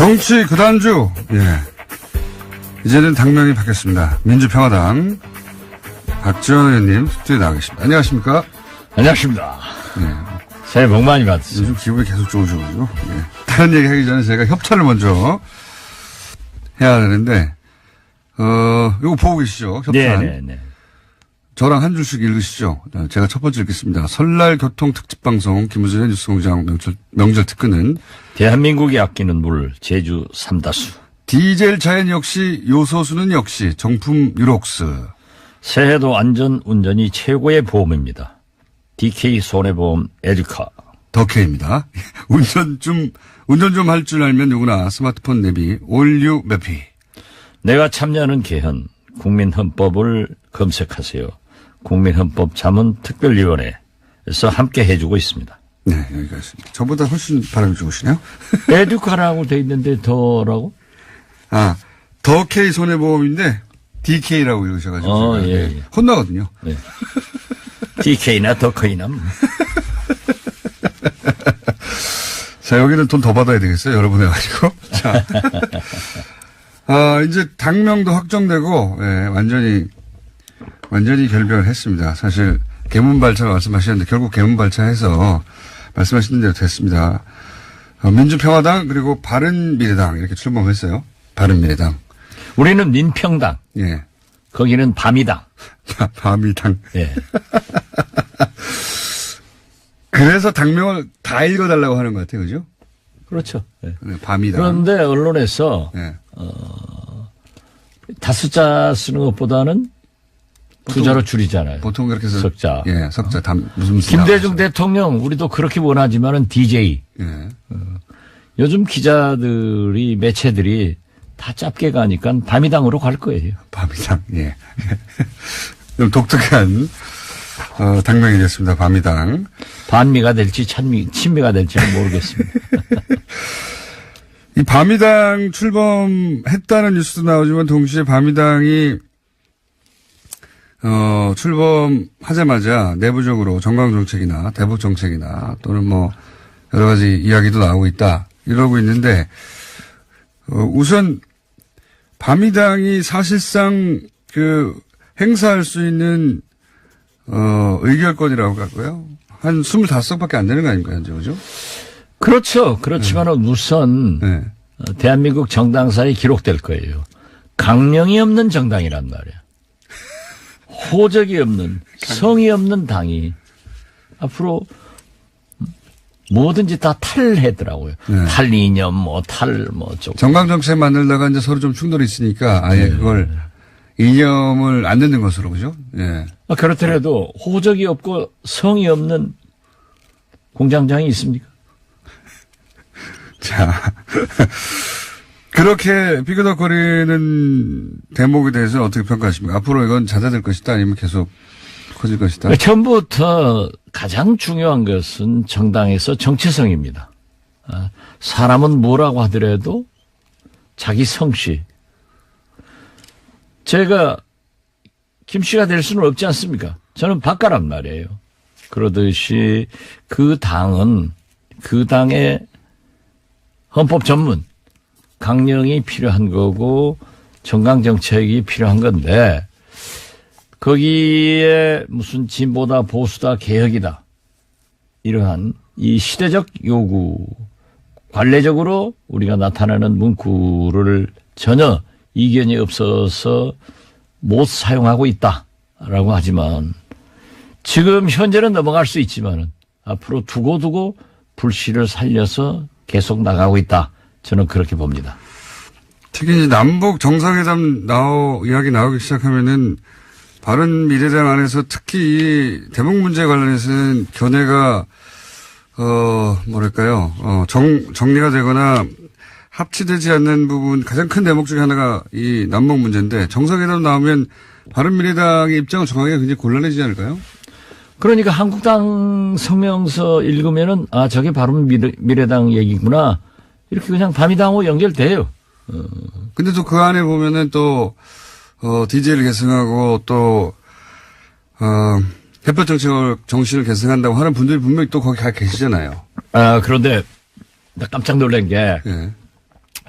정치 그단주, 예. 이제는 당명이 바뀌었습니다. 민주평화당 박지원 의원님 스튜디오에 나와 계십니다. 안녕하십니까? 안녕하십니까. 예. 새해 복 많이 받으세요. 요즘 기분이 계속 좋으셔가지고. 예. 다른 얘기 하기 전에 제가 협찬을 먼저 해야 되는데, 이거 보고 계시죠? 협찬. 네네네. 저랑 한 줄씩 읽으시죠. 제가 첫 번째 읽겠습니다. 설날 교통 특집 방송 김우준의 뉴스공장 명절 특근은 대한민국이 아끼는 물 제주 삼다수. 디젤 자연 역시 요소수는 역시 정품 유록스. 새해도 안전 운전이 최고의 보험입니다. DK 손해보험 에듀카. 덕혜입니다. 운전 좀 할 줄 알면 누구나 스마트폰 내비 올류 매피. 내가 참여하는 개헌 국민헌법을 검색하세요. 국민헌법 자문특별위원회에서 함께 해주고 있습니다. 네, 여기가 있습니다. 저보다 훨씬 발음이 좋으시네요. 에듀카라고 돼 있는데 더라고? 아, 덕혜 손해보험인데 DK라고 읽으셔가지고. 예, 예. 혼나거든요. 네. DK나 덕혜나. 자, 여기는 돈 더 받아야 되겠어요. 여러분 해가지고. 자. 이제 당명도 확정되고, 예, 완전히 결별을 했습니다. 사실, 개문발차 말씀하셨는데, 결국 개문발차해서 말씀하신 대로 됐습니다. 민주평화당, 그리고 바른미래당, 이렇게 출범했어요. 바른미래당. 우리는 민평당. 예. 거기는 밤이당. 밤이당. 예. 그래서 당명을 다 읽어달라고 하는 것 같아요. 그죠? 그렇죠. 예. 밤이당. 그런데 언론에서, 예. 다섯자 쓰는 것보다는 두자로 줄이잖아요. 보통 그렇게 해서. 석자. 예, 석자. 무슨 김대중 대통령, 우리도 그렇게 원하지만은 DJ. 예. 요즘 기자들이, 매체들이 다 짧게 가니까 밤이당으로 갈 거예요. 밤이당, 예. 좀 독특한, 당명이 됐습니다. 밤이당. 반미가 될지 친미가 될지는 모르겠습니다. 이 밤이당 출범했다는 뉴스도 나오지만 동시에 밤이당이 출범하자마자 내부적으로 정강정책이나 대북정책이나 또는 뭐 여러 가지 이야기도 나오고 있다 이러고 있는데 우선 밤이당이 사실상 행사할 수 있는 의결권이라고 할까요? 한 25석밖에 안 되는 거 아닙니까 현재 그죠? 그렇죠. 그렇지만은 우선 네. 대한민국 정당사에 기록될 거예요. 강령이 없는 정당이란 말이야. 호적이 없는 성이 없는 당이 앞으로 뭐든지 다 탈해더라고요. 네. 탈이념 정강정책 만들다가 이제 서로 좀 충돌이 있으니까 아예 그걸 이념을 안 듣는 것으로 그죠? 예. 그렇더라도 호적이 없고 성이 없는 공장장이 있습니까? 자, 그렇게 삐그덕거리는 대목에 대해서 어떻게 평가하십니까? 앞으로 이건 잦아들 것이다 아니면 계속 커질 것이다? 처음부터 가장 중요한 것은 정당에서 정체성입니다. 사람은 뭐라고 하더라도 자기 성씨. 제가 김 씨가 될 수는 없지 않습니까? 저는 박가란 말이에요. 그러듯이 그 당은 그 당의 헌법 전문 강령이 필요한 거고 정강정책이 필요한 건데 거기에 무슨 진보다 보수다 개혁이다 이러한 이 시대적 요구 관례적으로 우리가 나타내는 문구를 전혀 이견이 없어서 못 사용하고 있다라고 하지만 지금 현재는 넘어갈 수 있지만은 앞으로 두고두고 불씨를 살려서 계속 나가고 있다. 저는 그렇게 봅니다. 특히 이제 남북 정상회담 이야기 나오기 시작하면은 바른미래당 안에서 특히 이 대북 문제 관련해서는 견해가 정리가 되거나 합치되지 않는 부분 가장 큰 대목 중에 하나가 이 남북 문제인데 정상회담 나오면 바른미래당의 입장을 정하기가 굉장히 곤란해지지 않을까요? 그러니까 한국당 성명서 읽으면은 저게 바른미래당 얘기구나 이렇게 그냥 밤이당하고 연결돼요. 근데 또 그 안에 보면은 또 DJ를 계승하고 또 햇볕 정신을 계승한다고 하는 분들이 분명히 또 거기 가 계시잖아요. 그런데 나 깜짝 놀란 게 예.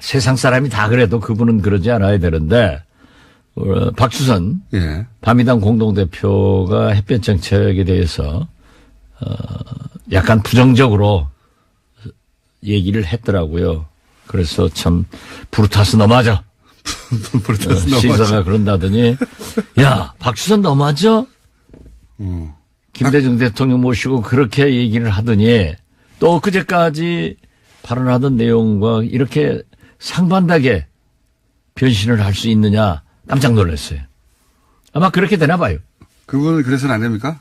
세상 사람이 다 그래도 그분은 그러지 않아야 되는데 박주선 예. 바미당 공동대표가 햇볕 정책에 대해서 약간 부정적으로 얘기를 했더라고요. 그래서 참 부르타스 너무하죠. 시사가 그런다더니 야 박주선 너무하죠. 김대중 대통령 모시고 그렇게 얘기를 하더니 또 그제까지 발언하던 내용과 이렇게 상반되게 변신을 할 수 있느냐 깜짝 놀랐어요. 아마 그렇게 되나 봐요. 그분은 그래서는 안 됩니까?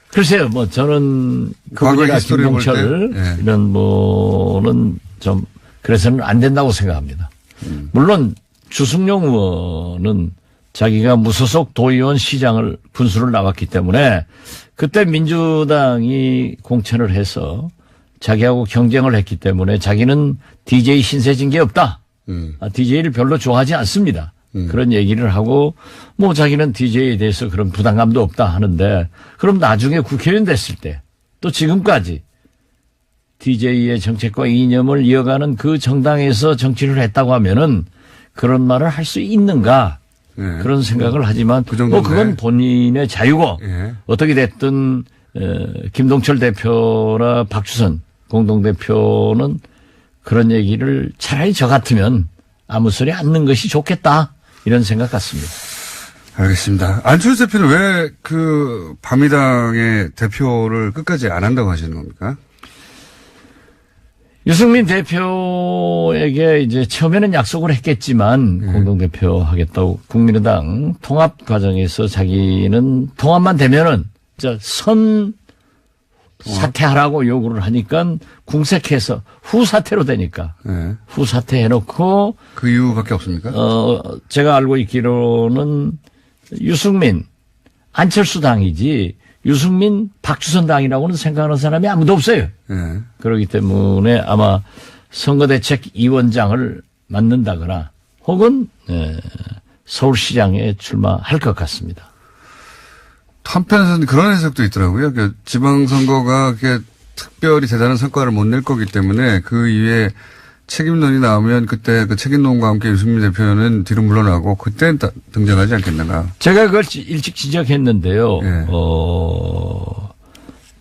글쎄요, 뭐 저는 과거 그분이나 히스토리를 볼 김동철 때, 예. 이런 뭐는 좀 그래서는 안 된다고 생각합니다. 물론 주승용 의원은 자기가 무소속 도의원 시장을 군수를 나왔기 때문에 그때 민주당이 공천을 해서 자기하고 경쟁을 했기 때문에 자기는 DJ 신세 진 게 없다. DJ를 별로 좋아하지 않습니다. 그런 얘기를 하고 뭐 자기는 DJ에 대해서 그런 부담감도 없다 하는데 그럼 나중에 국회의원 됐을 때 또 지금까지 DJ의 정책과 이념을 이어가는 그 정당에서 정치를 했다고 하면은 그런 말을 할 수 있는가 예. 그런 생각을 하지만 그 정도인데. 뭐 그건 본인의 자유고 예. 어떻게 됐든 김동철 대표나 박주선 공동대표는 그런 얘기를 차라리 저 같으면 아무 소리 안 넣는 것이 좋겠다 이런 생각 같습니다. 알겠습니다. 안철수 대표는 왜 그 바미당의 대표를 끝까지 안 한다고 하시는 겁니까? 유승민 대표에게 이제 처음에는 약속을 했겠지만 공동대표 하겠다고 국민의당 통합 과정에서 자기는 통합만 되면은 선 사퇴하라고 요구를 하니까 궁색해서 후사퇴로 되니까 네. 후사퇴 해놓고 그 이유밖에 없습니까? 제가 알고 있기로는 유승민 안철수 당이지 유승민 박주선 당이라고는 생각하는 사람이 아무도 없어요. 네. 그렇기 때문에 아마 선거대책위원장을 맡는다거나 혹은 서울시장에 출마할 것 같습니다. 한편에서는 그런 해석도 있더라고요. 그 지방선거가 그렇게 특별히 대단한 성과를 못 낼 거기 때문에 그 이후에 책임론이 나오면 그때 그 책임론과 함께 유승민 대표는 뒤로 물러나고 그때는 등장하지 않겠는가. 제가 그걸 일찍 지적했는데요. 예.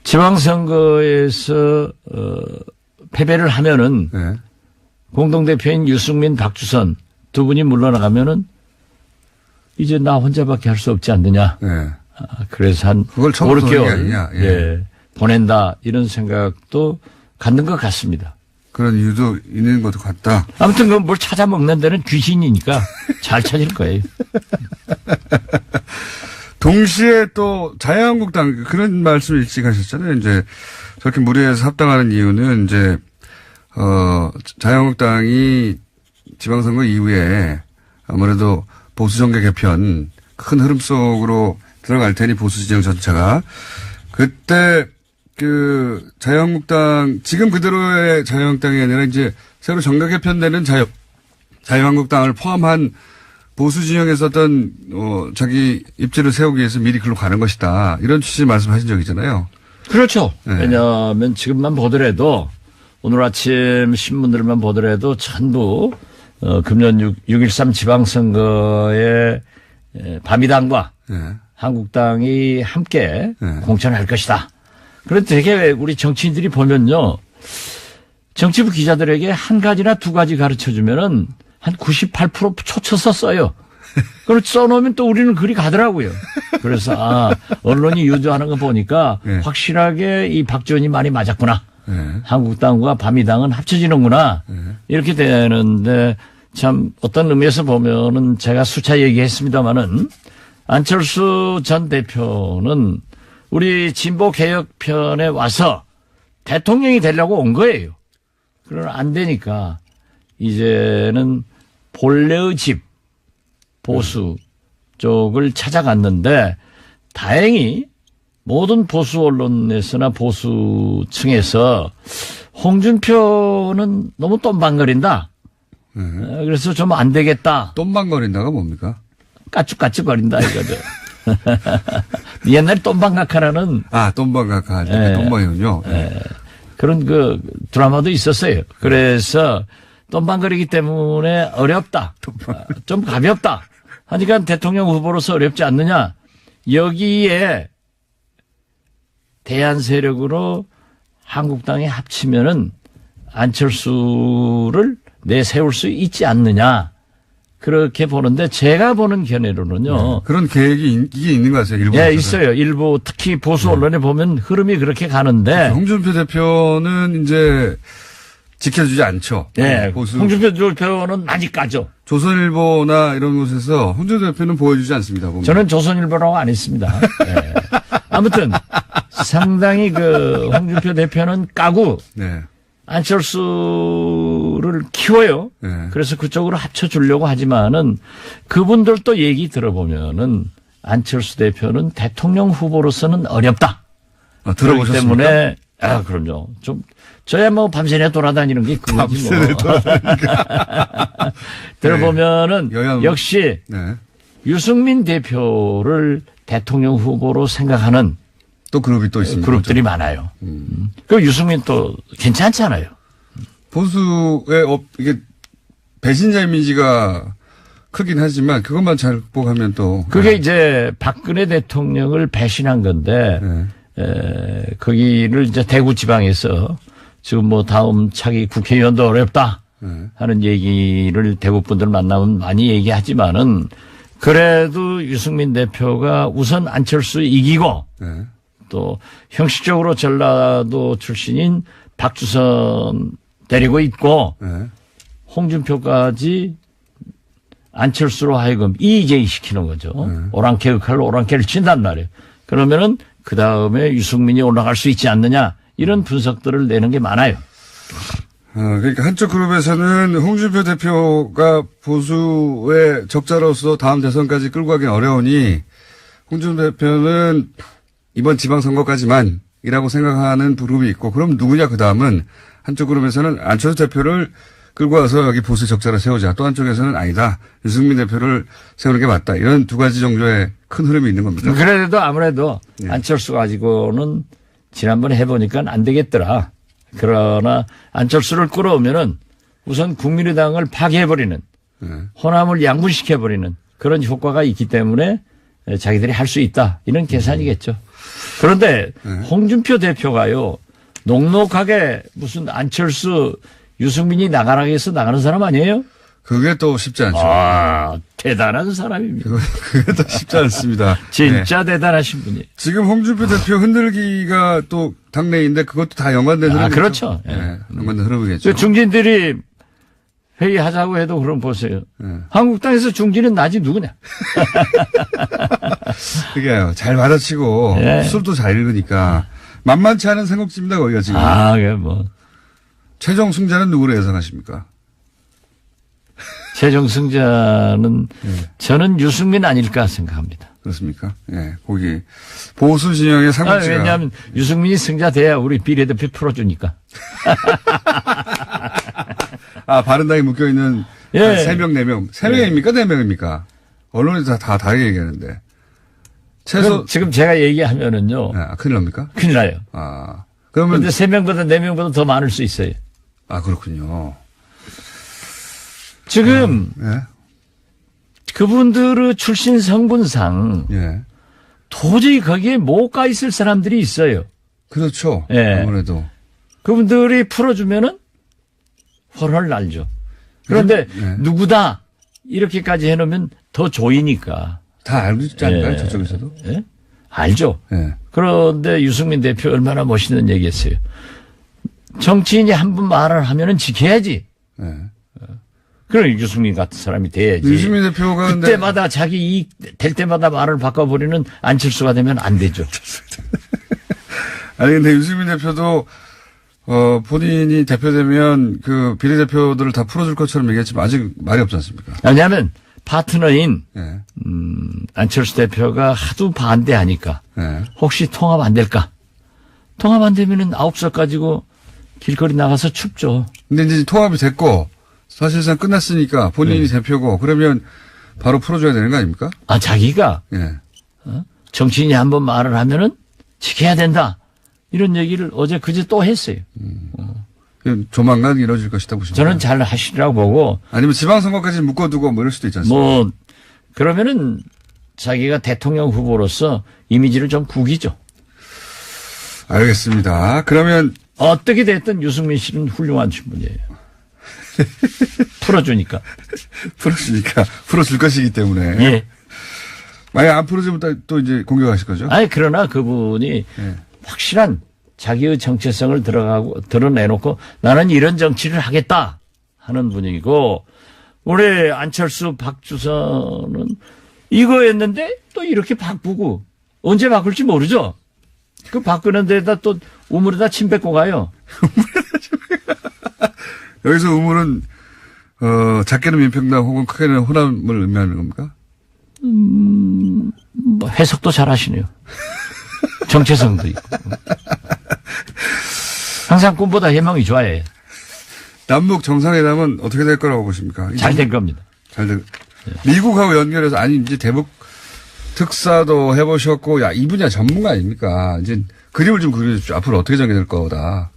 지방선거에서 패배를 하면은 네. 공동대표인 유승민, 박주선 두 분이 물러나가면은 이제 나 혼자밖에 할 수 없지 않느냐. 네. 그래서 한 그걸 5, 6개월 게 아니냐. 예. 예, 보낸다 이런 생각도 갖는 것 같습니다. 그런 이유도 있는 것도 같다. 아무튼 그 뭘 찾아 먹는 데는 귀신이니까 잘 찾을 거예요. 동시에 또 자유한국당 그런 말씀 일찍 하셨잖아요. 이제 저렇게 무리해서 합당하는 이유는 이제 자유한국당이 지방선거 이후에 아무래도 보수정계 개편 큰 흐름 속으로 들어갈 테니 보수 진영 전체가 그때 그 자유한국당 지금 그대로의 자유한국당이 아니라 이제 새로 정계 개편되는 자유한국당을 포함한 보수 진영에서 어떤 자기 입지를 세우기 위해서 미리 글로 가는 것이다 이런 취지 말씀하신 적이잖아요. 그렇죠. 네. 왜냐하면 지금만 보더라도 오늘 아침 신문들만 보더라도 전부 금년 6.13 지방선거에 바미당과 네. 한국당이 함께 네. 공천할 것이다. 그런데 되게 우리 정치인들이 보면요. 정치부 기자들에게 한 가지나 두 가지 가르쳐주면은 한 98% 초쳐서 써요. 그걸 써놓으면 또 우리는 그리 가더라고요. 그래서 언론이 유도하는 거 보니까 네. 확실하게 이 박지원이 많이 맞았구나. 네. 한국당과 바미당은 합쳐지는구나. 네. 이렇게 되는데 참 어떤 의미에서 보면은 제가 수차 얘기했습니다마는 안철수 전 대표는 우리 진보개혁편에 와서 대통령이 되려고 온 거예요. 그러나 안 되니까 이제는 본래의 집 보수 쪽을 찾아갔는데 다행히 모든 보수 언론에서나 보수층에서 홍준표는 너무 똠방거린다. 그래서 좀 안 되겠다. 똠방거린다가 뭡니까? 까쭉까쭉거린다 이거죠. 옛날에 똠방각하라는 똠방각하 할 때 예. 똠방이군요. 그런 그 드라마도 있었어요. 그래서 똠방거리기 때문에 어렵다. 좀 가볍다. 하니까 대통령 후보로서 어렵지 않느냐. 여기에 대안 세력으로 한국당이 합치면은 안철수를 내세울 수 있지 않느냐. 그렇게 보는데 제가 보는 견해로는요. 네. 그런 계획이 이게 있는 것 같아요. 일부. 예, 있어요. 일부 특히 보수 언론에 보면 흐름이 그렇게 가는데. 홍준표 대표는 이제 지켜주지 않죠. 예, 보수. 홍준표 대표는 많이 까죠. 조선일보나 이런 곳에서 홍준표 대표는 보여주지 않습니다. 보면. 저는 조선일보라고 안 했습니다. 예. 아무튼 상당히 홍준표 대표는 까고 네. 안철수를 키워요. 네. 그래서 그쪽으로 합쳐주려고 하지만은 그분들도 얘기 들어보면은 안철수 대표는 대통령 후보로서는 어렵다. 아, 그렇기 들어보셨습니까? 때문에 그럼요. 좀 저야 뭐 밤새내 돌아다니는 게 그거지 뭐. 들어보면은 네. 여야 역시 네. 유승민 대표를 대통령 후보로 생각하는 또 그룹이 또 있습니다. 그룹들이 많아요. 그 유승민 또 괜찮잖아요. 보수의 이게 배신자 이미지가 크긴 하지만 그것만 잘 극복하면 또. 그게 네. 이제 박근혜 대통령을 배신한 건데 네. 거기를 이제 대구 지방에서 지금 뭐 다음 차기 국회의원도 어렵다 네. 하는 얘기를 대구 분들 만나면 많이 얘기하지만은 그래도 유승민 대표가 우선 안철수 이기고 네. 또 형식적으로 전라도 출신인 박주선 데리고 있고 네. 홍준표까지 안철수로 하여금 이재시키는 거죠. 오랑캐 역할로 오랑캐를 친단 말이에요. 그러면은 그 다음에 유승민이 올라갈 수 있지 않느냐 이런 분석들을 내는 게 많아요. 그러니까 한쪽 그룹에서는 홍준표 대표가 보수의 적자로서 다음 대선까지 끌고 가긴 어려우니 홍준표 대표는 이번 지방선거까지만이라고 생각하는 그룹이 있고 그럼 누구냐 그 다음은 한쪽 그룹에서는 안철수 대표를 끌고 와서 여기 보수 적자를 세우자. 또 한쪽에서는 아니다. 유승민 대표를 세우는 게 맞다. 이런 두 가지 정도의 큰 흐름이 있는 겁니다. 그래도 아무래도 네. 안철수 가지고는 지난번에 해보니까 안 되겠더라. 그러나 안철수를 끌어오면은 우선 국민의당을 파괴해버리는 네. 호남을 양분시켜버리는 그런 효과가 있기 때문에 자기들이 할 수 있다. 이런 계산이겠죠. 그런데 홍준표 대표가요. 녹록하게 무슨 안철수 유승민이 나가라고 해서 나가는 사람 아니에요? 그게 또 쉽지 않죠. 대단한 사람입니다. 그게 또 쉽지 않습니다. 진짜 네. 대단하신 분이에요. 지금 홍준표 대표 흔들기가 또 당내인데 그것도 다 연관된 흐름이죠. 그렇죠. 네. 연관된 흐름이겠죠. 그 중진들이 회의하자고 해도 그럼 보세요. 한국당에서 중진은 나지 누구냐? 그게요. 잘 받아치고 네. 술도 잘 읽으니까 만만치 않은 삼국지입니다. 거기가 지금. 그게 뭐. 최종 승자는 누구로 예상하십니까? 최종 승자는 저는 유승민 아닐까 생각합니다. 그렇습니까? 예, 거기 보수 진영의 삼국지가. 왜냐하면 유승민이 승자 돼야 우리 비례대표 풀어주니까. 바른당에 묶여있는 예. 3명, 4명. 3명입니까? 4명입니까? 언론에서 다 다르게 얘기하는데. 최소. 지금 제가 얘기하면은요. 큰일 납니까? 큰일 나요. 그러면. 근데 3명보다 4명보다 더 많을 수 있어요. 그렇군요. 지금 예. 그분들의 출신 성분상 예. 도저히 거기에 못 가 있을 사람들이 있어요. 그렇죠. 예. 아무래도. 그분들이 풀어주면은 훨훨 날죠. 그런데 예. 누구다 이렇게까지 해놓으면 더 조이니까. 다 알고 있지 않나요? 예. 저쪽에서도? 예? 알죠. 예. 그런데 유승민 대표 얼마나 멋있는 얘기했어요. 정치인이 한 번 말을 하면은 지켜야지. 예. 그럼 유승민 같은 사람이 돼야지. 유승민 대표가 근데. 그때마다 자기 이익 될 때마다 말을 바꿔버리는 안철수가 되면 안 되죠. 아니, 근데 유승민 대표도, 본인이 대표되면 그 비례대표들을 다 풀어줄 것처럼 얘기했지만 아직 말이 없지 않습니까? 왜냐하면 파트너인, 예. 안철수 대표가 하도 반대하니까 예. 혹시 통합 안 될까? 통합 안 되면은 9석 가지고 길거리 나가서 춥죠. 근데 이제 통합이 됐고 사실상 끝났으니까 본인이 대표고 그러면 바로 풀어줘야 되는 거 아닙니까? 자기가 예. 정치인이 한번 말을 하면은 지켜야 된다. 이런 얘기를 어제 그제 또 했어요. 조만간 이루어질 것이다 보십니까? 저는 잘 하시리라고 보고. 아니면 지방선거까지 묶어두고 뭐 이럴 수도 있지 않습니까? 뭐 그러면은 자기가 대통령 후보로서 이미지를 좀 구기죠. 알겠습니다. 그러면 어떻게 됐든 유승민 씨는 훌륭한 신분이에요. 풀어주니까. 풀어줄 것이기 때문에. 예. 만약 안 풀어주면 또 이제 공격하실 거죠? 아니 그러나 그분이 확실한 자기의 정체성을 드러내놓고 나는 이런 정치를 하겠다 하는 분이고, 올해 안철수 박주선은 이거였는데 또 이렇게 바꾸고 언제 바꿀지 모르죠. 그 바꾸는 데다 또 우물에다 침 뱉고 가요. 여기서 우물은 작게는 민평당 혹은 크게는 호남을 의미하는 겁니까? 뭐 해석도 잘 하시네요. 정체성도 있고. 항상 꿈보다 해몽이 좋아해. 남북 정상회담은 어떻게 될 거라고 보십니까? 잘 될 겁니다. 미국하고 연결해서, 아니 이제 대북 특사도 해보셨고, 야, 이 분야 전문가 아닙니까? 이제 그림을 좀 그려주십시오. 앞으로 어떻게 전개될 거다.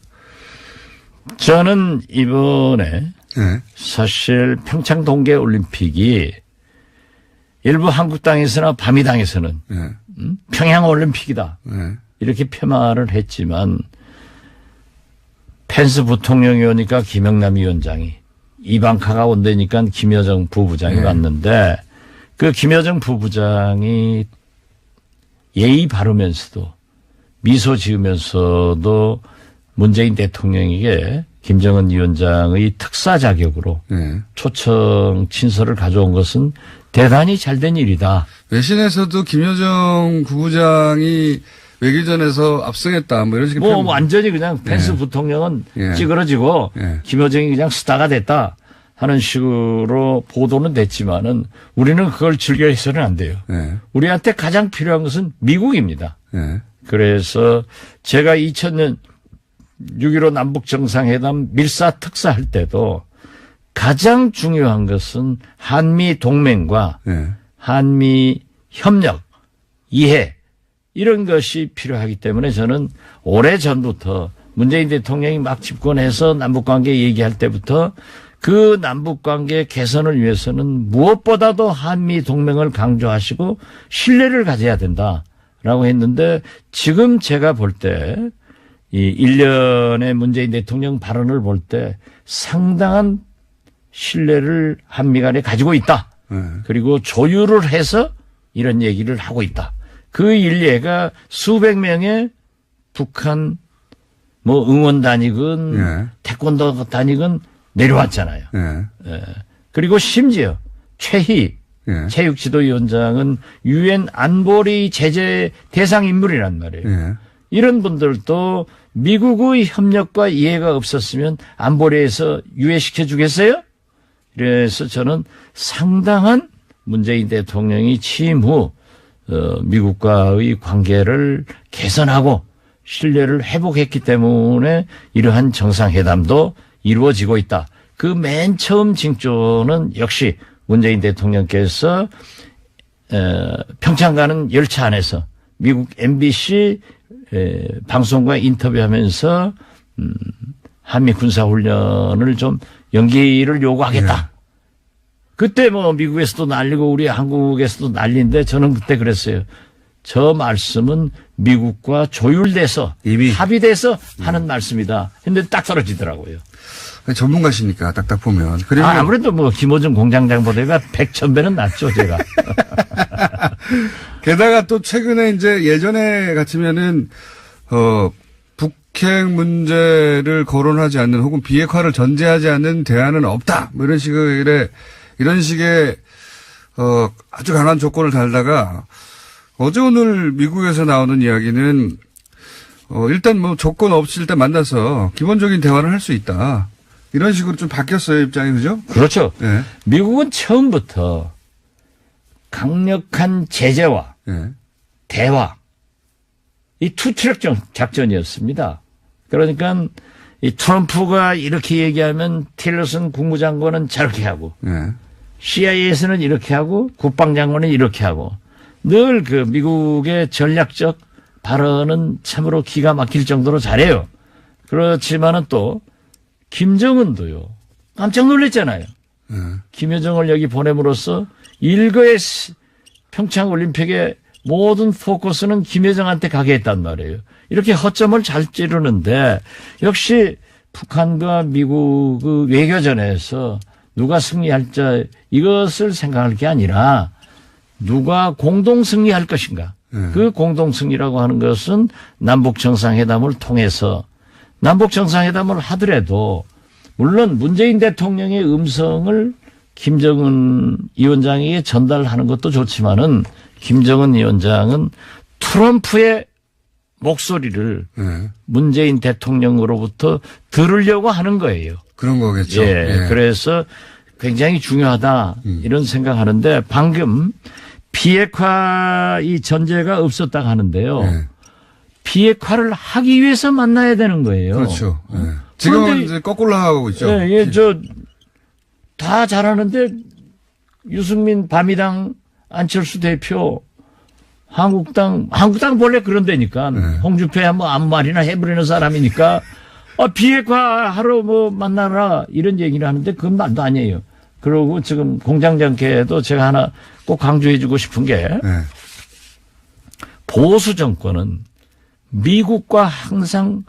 저는 이번에 네. 사실 평창 동계올림픽이 일부 한국 땅에서나 밤이 당에서는 네. 평양 올림픽이다. 네. 이렇게 폄하를 했지만 펜스 부통령이 오니까 김영남 위원장이, 이방카가 온다니까 김여정 부부장이 왔는데, 그 김여정 부부장이 예의 바르면서도 미소 지으면서도 문재인 대통령에게 김정은 위원장의 특사 자격으로 초청 친서를 가져온 것은 대단히 잘된 일이다. 외신에서도 김여정 부부장이 외교전에서 압승했다, 뭐 이런 식의 뭐 표현. 완전히 그냥 펜스 부통령은 찌그러지고 김여정이 그냥 스타가 됐다 하는 식으로 보도는 됐지만은 우리는 그걸 즐겨 해서는 안 돼요. 우리한테 가장 필요한 것은 미국입니다. 그래서 제가 2000년 6.15 남북 정상회담 밀사 특사 할 때도 가장 중요한 것은 한미 동맹과 한미 협력, 이해, 이런 것이 필요하기 때문에 저는 오래전부터 문재인 대통령이 막 집권해서 남북관계 얘기할 때부터 그 남북관계 개선을 위해서는 무엇보다도 한미 동맹을 강조하시고 신뢰를 가져야 된다라고 했는데, 지금 제가 볼 때 이 1년의 문재인 대통령 발언을 볼 때 상당한 신뢰를 한미 간에 가지고 있다. 그리고 조율을 해서 이런 얘기를 하고 있다. 그 일례가 수백 명의 북한 뭐 응원단이건 태권도 단이건 내려왔잖아요. 그리고 심지어 최희 체육지도위원장은 유엔 안보리 제재 대상 인물이란 말이에요. 이런 분들도 미국의 협력과 이해가 없었으면 안보리에서 유예시켜 주겠어요? 그래서 저는 상당한 문재인 대통령이 취임 후 미국과의 관계를 개선하고 신뢰를 회복했기 때문에 이러한 정상회담도 이루어지고 있다. 그 맨 처음 징조는 역시 문재인 대통령께서 평창 가는 열차 안에서 미국 MBC 방송과 인터뷰하면서 한미 군사훈련을 좀 연기를 요구하겠다. 그때 뭐 미국에서도 날리고 우리 한국에서도 난리인데 저는 그때 그랬어요. 저 말씀은 미국과 조율돼서 이미 합의돼서 하는 말씀이다. 근데 딱 떨어지더라고요. 전문가시니까 딱딱 보면. 그리고 아무래도 뭐 김호중 공장장보다가 100,000배는 낫죠, 제가. 게다가 또 최근에 이제 예전에 같으면은 북핵 문제를 거론하지 않는 혹은 비핵화를 전제하지 않는 대안은 없다. 뭐 이런 식의 아주 강한 조건을 달다가 어제 오늘 미국에서 나오는 이야기는 일단 뭐 조건 없이 일단 만나서 기본적인 대화를 할 수 있다. 이런 식으로 좀 바뀌었어요, 입장이. 그죠? 그렇죠. 네. 미국은 처음부터 강력한 제재와 대화, 이 투트랙 작전이었습니다. 그러니까 이 트럼프가 이렇게 얘기하면 틸러슨 국무장관은 저렇게 하고 CIA에서는 이렇게 하고 국방장관은 이렇게 하고 늘 그 미국의 전략적 발언은 참으로 기가 막힐 정도로 잘해요. 그렇지만은 또 김정은도요. 깜짝 놀랐잖아요. 김여정을 여기 보냄으로써 일거의 평창 올림픽의 모든 포커스는 김여정한테 가게 했단 말이에요. 이렇게 허점을 잘 찌르는데 역시 북한과 미국 그 외교전에서 누가 승리할지 이것을 생각할 게 아니라 누가 공동 승리할 것인가. 그 공동 승리라고 하는 것은 남북 정상회담을 통해서 남북 정상회담을 하더라도 물론 문재인 대통령의 음성을 김정은 위원장에게 전달하는 것도 좋지만은 김정은 위원장은 트럼프의 목소리를 문재인 대통령으로부터 들으려고 하는 거예요. 그런 거겠죠. 예. 그래서 굉장히 중요하다 이런 생각하는데 방금 비핵화 이 전제가 없었다고 하는데요. 비핵화를 하기 위해서 만나야 되는 거예요. 그렇죠. 지금은 이제 거꾸로 하고 있죠. 예, 다 잘하는데 유승민 바미당 안철수 대표 한국당 본래 그런 데니까 홍준표야 뭐 아무 말이나 해버리는 사람이니까 비핵화 하러 뭐 만나라 이런 얘기를 하는데 그건 말도 아니에요. 그리고 지금 공장장께도 제가 하나 꼭 강조해주고 싶은 게 보수 정권은 미국과 항상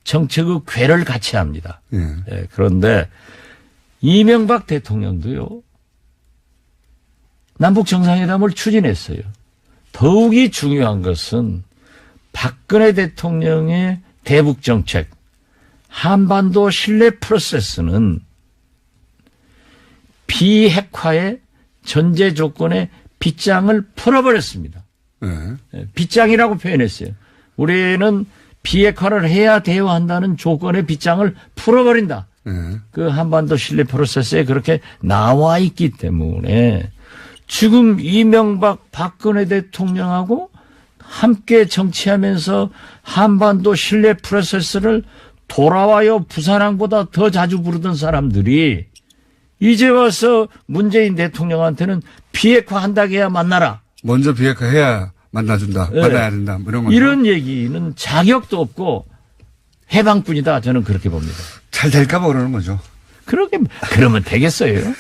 정책의 궤를 같이 합니다. 예, 그런데 이명박 대통령도요. 남북 정상회담을 추진했어요. 더욱이 중요한 것은 박근혜 대통령의 대북 정책, 한반도 신뢰 프로세스는 비핵화의 전제 조건의 빗장을 풀어버렸습니다. 빗장이라고 표현했어요. 우리는 비핵화를 해야 대화한다는 조건의 빗장을 풀어버린다. 그 한반도 신뢰 프로세스에 그렇게 나와 있기 때문에 지금 이명박 박근혜 대통령하고 함께 정치하면서 한반도 신뢰 프로세스를 돌아와요 부산항보다 더 자주 부르던 사람들이 이제 와서 문재인 대통령한테는 비핵화 한다고 해야 만나라. 먼저 비핵화해야 만나준다. 네. 만나야 된다. 뭐 이런 거죠. 이런 얘기는 자격도 없고 해방뿐이다. 저는 그렇게 봅니다. 잘 될까 봐 그러는 거죠. 그러면 되겠어요.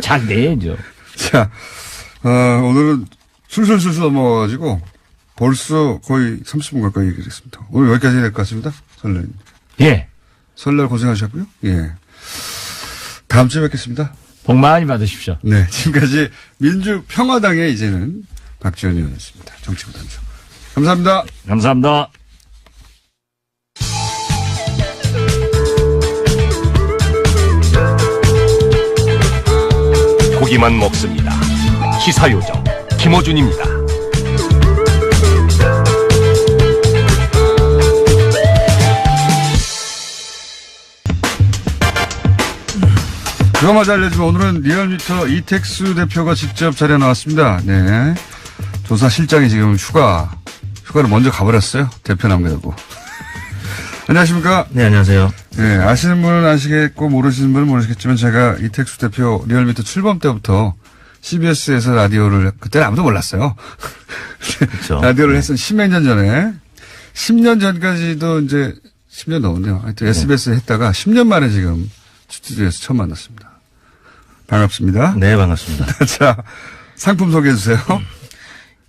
잘 돼야죠. 자, 오늘은 술술술술 넘어가지고 벌써 거의 30분 가까이 얘기했습니다. 오늘 여기까지 해야 될 것 같습니다. 설날. 예. 설날 고생하셨고요. 예. 다음 주에 뵙겠습니다. 복 많이 받으십시오. 네. 지금까지 민주평화당의 이제는 박지원 의원이었습니다. 정치부단주. 감사합니다. 감사합니다. 고기만 먹습니다. 시사요정 김어준입니다. 그거마저 알려주면 오늘은 리얼미터 이택수 대표가 직접 자리에 나왔습니다. 네. 조사실장이 지금 휴가를 먼저 가버렸어요. 대표 남겨두고. 안녕하십니까? 네, 안녕하세요. 네, 아시는 분은 아시겠고 모르시는 분은 모르시겠지만 제가 이택수 대표 리얼미터 출범 때부터 CBS에서 라디오를 그때는 아무도 몰랐어요. 그렇죠. 라디오를 했던 10몇 년 전에 10년 전까지도 이제 10년 넘었네요. 하여튼 SBS에 했다가 10년 만에 지금 스튜디오에서 처음 만났습니다. 반갑습니다. 네, 반갑습니다. 자, 상품 소개해 주세요.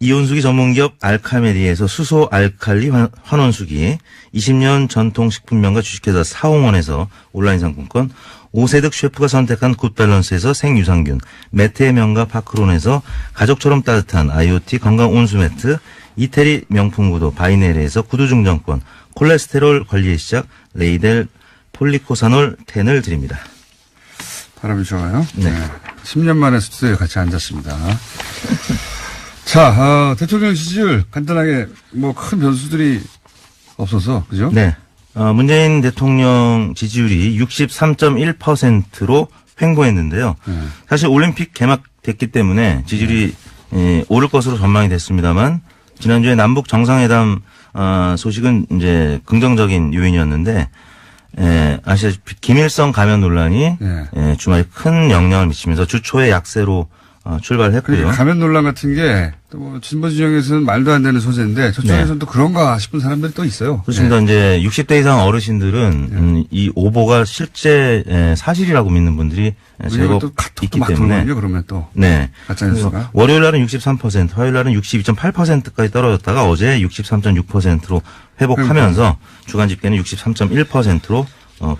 이온수기 전문기업 알카메리에서 수소 알칼리 환원수기, 20년 전통식품명가 주식회사 사홍원에서 온라인 상품권, 오세득 셰프가 선택한 굿밸런스에서 생유산균, 매트의 명가 파크론에서 가족처럼 따뜻한 IoT 건강 온수매트, 이태리 명품 구두 바이네르에서 구두 중정권, 콜레스테롤 관리의 시작 레이델 폴리코사놀 10을 드립니다. 바람이 좋아요. 네. 10년 만에 스튜디오에 같이 앉았습니다. 자, 대통령 지지율 간단하게 뭐 큰 변수들이 없어서 그죠? 네. 문재인 대통령 지지율이 63.1%로 횡보했는데요. 사실 올림픽 개막됐기 때문에 지지율이 오를 것으로 전망이 됐습니다만 지난주에 남북 정상회담 소식은 이제 긍정적인 요인이었는데 아시다시피 김일성 가면 논란이 주말에 큰 영향을 미치면서 주 초에 약세로 출발했고요. 그러니까 가면 논란 같은 게 또 뭐 진보 진영에서는 말도 안 되는 소재인데 저쪽에서는 또 그런가 싶은 사람들이 또 있어요. 그렇습니다. 이제 60대 이상 어르신들은 이 오보가 실제 사실이라고 믿는 분들이 제법 또 카톡도 있기 막 때문에. 돌거든요. 그러면 또 네. 가짜 뉴스가. 월요일 날은 63%, 화요일 날은 62.8%까지 떨어졌다가 어제 63.6%로 회복하면서 주간 집계는 63.1%로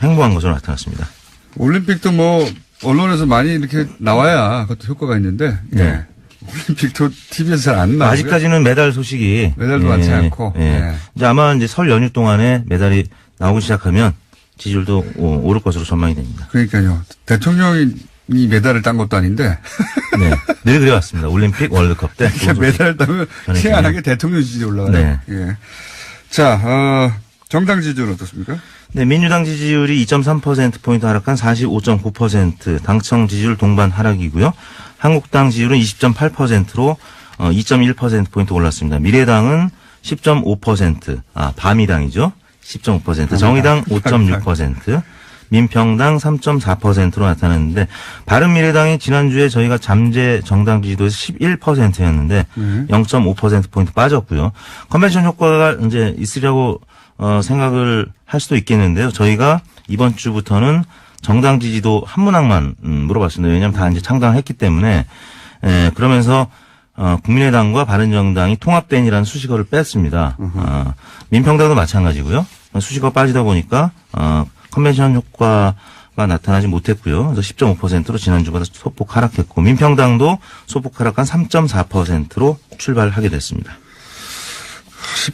횡보한 것으로 나타났습니다. 올림픽도 뭐 언론에서 많이 이렇게 나와야 그것도 효과가 있는데 네. 올림픽도 TV에서 잘 안 나와요. 아직까지는 메달 소식이 메달도 많지 않고. 예. 이제 아마 이제 설 연휴 동안에 메달이 나오기 시작하면 지지율도 오를 것으로 전망이 됩니다. 그러니까요. 대통령이 메달을 딴 것도 아닌데 네, 늘 그래왔습니다. 올림픽, 월드컵 때 메달을 따면 전해주네요. 희한하게 대통령 지지율이 올라가요. 네. 예. 자, 정당 지지율은 어떻습니까? 네, 민주당 지지율이 2.3%포인트 하락한 45.9%, 당청 지지율 동반 하락이고요. 한국당 지지율은 20.8%로 2.1%포인트 올랐습니다. 미래당은 10.5%, 바미당이죠. 10.5%, 정의당 5.6%, 민평당 3.4%로 나타났는데, 바른미래당이 지난주에 저희가 잠재 정당 지지도에서 11%였는데, 0.5%포인트 빠졌고요. 컨벤션 효과가 이제 있으려고 생각을 할 수도 있겠는데요. 저희가 이번 주부터는 정당 지지도 한 문항만 물어봤습니다. 왜냐하면 다 이제 창당했기 때문에 그러면서 국민의당과 바른정당이 통합된이라는 수식어를 뺐습니다. 민평당도 마찬가지고요. 수식어 빠지다 보니까 컨벤션 효과가 나타나지 못했고요. 그래서 10.5%로 지난주보다 소폭 하락했고 민평당도 소폭 하락한 3.4%로 출발하게 됐습니다.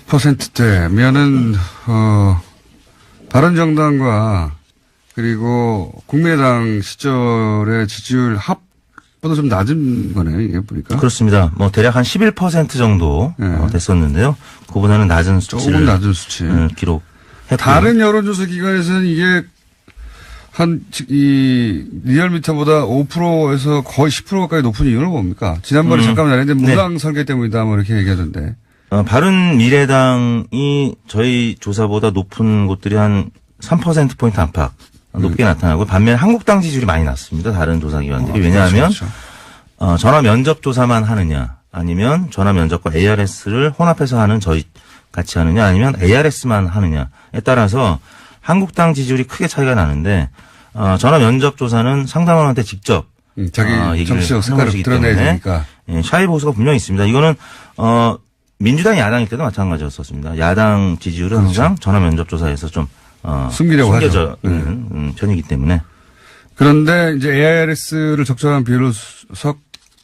10%대면은 바른정당과 그리고 국민의당 시절의 지지율 합보다 좀 낮은 거네요. 이게 보니까. 그렇습니다. 뭐 대략 한 11% 정도 됐었는데요. 그보다는 낮은 수치를 조금 낮은 수치. 기록했고 다른 여론조사 기관에서는 이게 리얼미터보다 5%에서 거의 10%가까이 높은 이유는 뭡니까? 지난번에 잠깐 말했는데 무당 설계 때문이다 뭐 이렇게 얘기하던데. 바른미래당이 저희 조사보다 높은 곳들이 한 3%포인트 안팎 높게 나타나고 반면 한국당 지지율이 많이 낮습니다. 다른 조사기관들이. 왜냐하면 그렇죠. 전화 면접 조사만 하느냐 아니면 전화 면접과 ARS를 혼합해서 하는 저희 같이 하느냐 아니면 ARS만 하느냐에 따라서 한국당 지지율이 크게 차이가 나는데 전화 면접 조사는 상담원한테 직접 자기 얘기를 정치적 하는 색깔을 것이기 드러내야 때문에 되니까. 차이 보수가 분명히 있습니다. 이거는 민주당이 야당일 때도 마찬가지였었습니다. 야당 지지율은 항상 전화 면접 조사에서 좀 숨기려고 숨겨져 하죠. 있는 편이기 때문에 그런데 이제 ARS를 적절한 비율로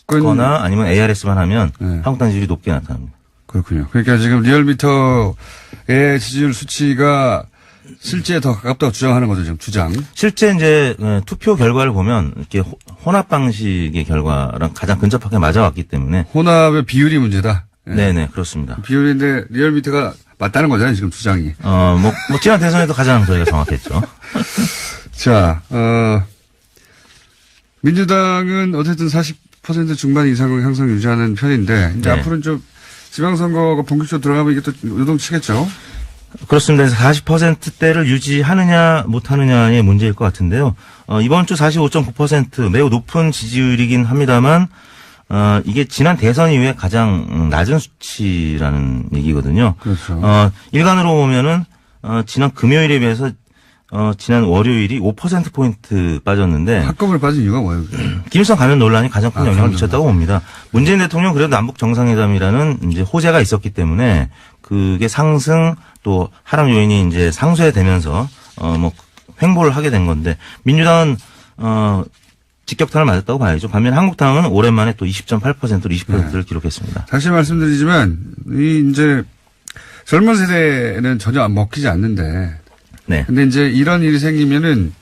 거나 아니면 ARS만 하면 네. 한국당 지지율이 높게 나타납니다. 그렇군요. 그러니까 지금 리얼미터의 지지율 수치가 실제에 더 가깝다고 주장하는 거죠, 지금 주장. 실제 이제 투표 결과를 보면 이렇게 혼합 방식의 결과랑 가장 근접하게 맞아왔기 때문에 혼합의 비율이 문제다. 예. 네네 그렇습니다. 비율인데 리얼미터가 맞다는 거잖아요, 지금 주장이. 뭐 지난 대선에도 가장 저희가 정확했죠. 자, 민주당은 어쨌든 40% 중반 이상을 항상 유지하는 편인데 이제 네. 앞으로는 좀 지방선거가 본격적으로 들어가면 이게 또 요동치겠죠. 그렇습니다. 그래서 40%대를 유지하느냐 못하느냐의 문제일 것 같은데요. 이번 주 45.9% 매우 높은 지지율이긴 합니다만 이게 지난 대선 이후에 가장 낮은 수치라는 얘기거든요. 그렇죠. 일간으로 보면은 지난 금요일에 비해서 지난 월요일이 5%포인트 빠졌는데 한꺼번에 빠진 이유가 뭐예요? 김일성 가면 논란이 가장 큰 영향을 가면 미쳤다고 봅니다. 문재인 대통령 그래도 남북 정상회담이라는 이제 호재가 있었기 때문에 그게 상승 또 하락 요인이 이제 상쇄되면서 뭐 횡보를 하게 된 건데 민주당은 직격탄을 맞았다고 봐야죠. 반면 한국당은 오랜만에 또 20.8%로 20%를 기록했습니다. 다시 말씀드리지만 이제 젊은 세대는 전혀 먹히지 않는데 네. 근데 이제 이런 일이 생기면은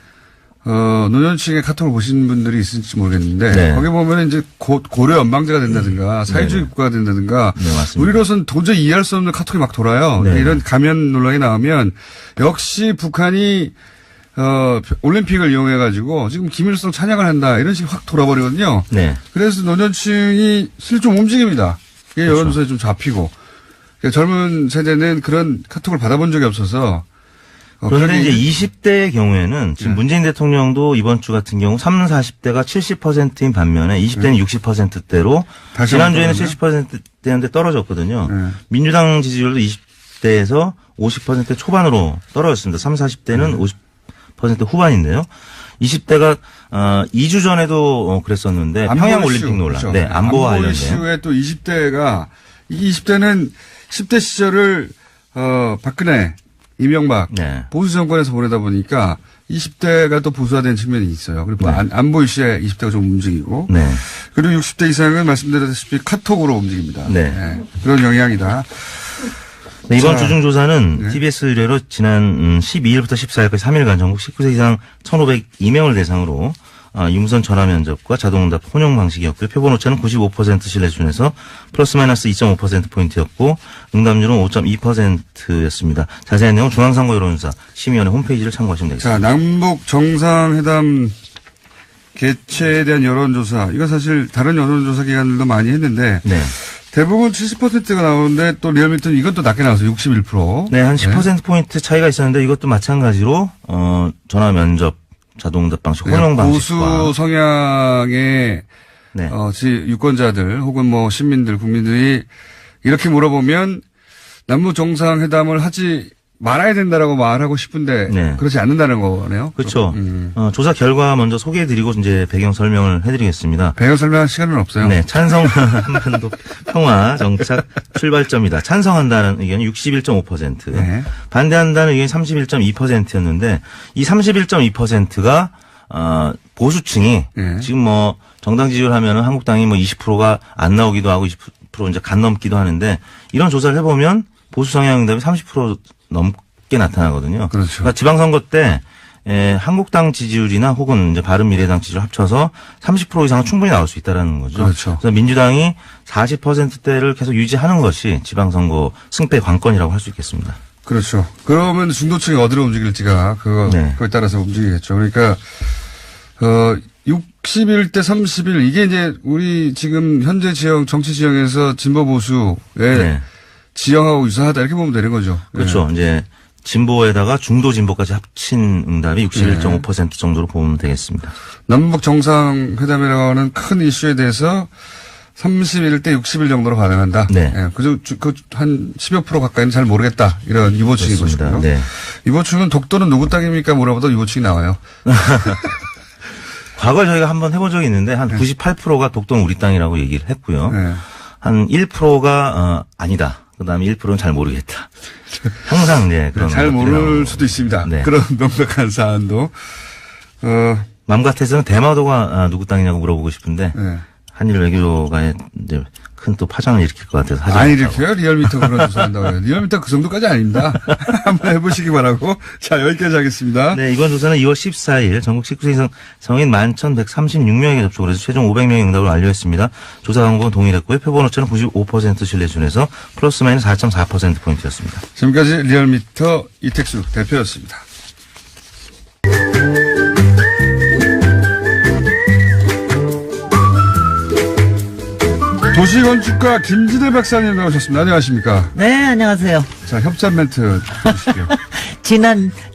노년층의 카톡을 보신 분들이 있을지 모르겠는데 네. 거기 보면은 이제 고려 연방제가 된다든가 사회주의 국가가 된다든가 네, 맞습니다. 우리로서는 도저히 이해할 수 없는 카톡이 막 돌아요. 네. 이런 가면 논란이 나오면 역시 북한이 올림픽을 이용해 가지고 지금 김일성 찬양을 한다 이런 식이 확 돌아버리거든요. 네. 그래서 노년층이 실제 좀 움직입니다. 이게 그렇죠. 여론조사에 좀 잡히고 그러니까 젊은 세대는 그런 카톡을 받아본 적이 없어서 그런데 이제 20대의 경우에는 지금 문재인 대통령도 이번 주 같은 경우 30, 40대가 70%인 반면에 20대는 60%대로 다시 지난주에는 한번 70%대인데 떨어졌거든요. 민주당 지지율도 20대에서 50% 초반으로 떨어졌습니다. 30, 40대는 50% 후반인데요. 20대가 2주 전에도 그랬었는데 평양 올림픽 논란. 그렇죠. 네, 안보와 안보 관련된. 이슈에 또 20대가 이 20대는 10대 시절을 박근혜, 이명박 네. 보수 정권에서 보내다 보니까 20대가 또 보수화된 측면이 있어요. 그리고 안보 이슈에 20대가 좀 움직이고 네. 그리고 60대 이상은 말씀드렸다시피 카톡으로 움직입니다. 네. 그런 영향이다. 네, 이번 자, 주중조사는 TBS 의뢰로 지난 12일부터 14일까지 3일간 전국 19세 이상 1,502명을 대상으로 유무선 전화 면접과 자동응답 혼용 방식이었고요. 표본 오차는 95% 신뢰 수준에서 플러스 마이너스 2.5%포인트였고 응답률은 5.2%였습니다. 자세한 내용은 중앙선거여론조사 심의위원회 홈페이지를 참고하시면 되겠습니다. 자, 남북 정상회담 개최에 대한 여론조사. 이거 사실 다른 여론조사 기관들도 많이 했는데 네. 대부분 70%가 나오는데 또 리얼미터는 이건 또 낮게 나와서 61%. 네, 한 10%포인트 차이가 있었는데 이것도 마찬가지로 전화 면접 자동응답 방식 혼용 방식과 보수 성향의 네. 유권자들 혹은 뭐 시민들 국민들이 이렇게 물어보면 남북 정상회담을 하지 말아야 된다라고 말하고 싶은데 네. 그렇지 않는다는 거네요. 그렇죠. 조사 결과 먼저 소개해드리고 이제 배경 설명을 해드리겠습니다. 배경 설명할 시간은 없어요. 네, 찬성 한반도 평화 정착 출발점이다. 찬성한다는 의견이 61.5%, 네. 반대한다는 의견이 31.2%였는데 이 31.2%가 보수층이 네. 지금 뭐 정당 지지율 하면은 한국당이 뭐 20%가 안 나오기도 하고 20% 이제 간 넘기도 하는데 이런 조사를 해보면 보수 성향 응답이 30% 넘게 나타나거든요. 그렇죠. 그러니까 지방선거 때 한국당 지지율이나 혹은 이제 바른미래당 지지율 합쳐서 30% 이상은 충분히 나올 수 있다라는 거죠. 그렇죠. 그래서 민주당이 40%대를 계속 유지하는 것이 지방선거 승패 관건이라고 할 수 있겠습니다. 그렇죠. 그러면 중도층이 어디로 움직일지가 네. 그거에 따라서 움직이겠죠. 그러니까 61대 31 이게 이제 우리 지금 현재 지형 정치 지형에서 진보 보수의 네. 지형하고 유사하다 이렇게 보면 되는 거죠. 그렇죠. 이제 진보에다가 중도 진보까지 합친 응답이 61.5% 정도로 보면 되겠습니다. 남북 정상회담이라고 하는 큰 이슈에 대해서 31대 61 정도로 반응한다. 네. 예, 한 10여 프로 가까이는 잘 모르겠다. 이런 유보층이 그렇습니다. 보시고요. 네. 유보층은 독도는 누구 땅입니까? 물어봐도 유보층이 나와요. 과거에 저희가 한번 해본 적이 있는데 한 98%가 독도는 우리 땅이라고 얘기를 했고요. 네. 한 1%가 아니다. 그다음에 1%는 잘 모르겠다. 항상 이제 그런 잘 것들이 모를 나오고. 수도 있습니다. 네. 그런 명백한 사안도. 맘 같아서는 대마도가 누구 땅이냐고 물어보고 싶은데 네. 한일 외교가 이제 큰 또 파장을 일으킬 것 같아서 하지 안 못하고. 일으켜요? 리얼미터 그런 조사한다고 해요. 리얼미터 그 정도까지 아닙니다. 한번 해보시기 바라고. 자, 여기까지 하겠습니다. 네, 이번 조사는 2월 14일 전국 19세 이상 성인 11,136명에게 접촉을 해서 최종 500명의 응답을 완료했습니다. 조사 방법은 동일했고요. 표본 오차는 95% 신뢰 수준에서 플러스 마이너스 4.4%포인트였습니다. 지금까지 리얼미터 이택수 대표였습니다. 도시건축가 김진애 박사님 나오셨습니다. 안녕하십니까. 네, 안녕하세요. 자, 협찬 멘트 해주시죠.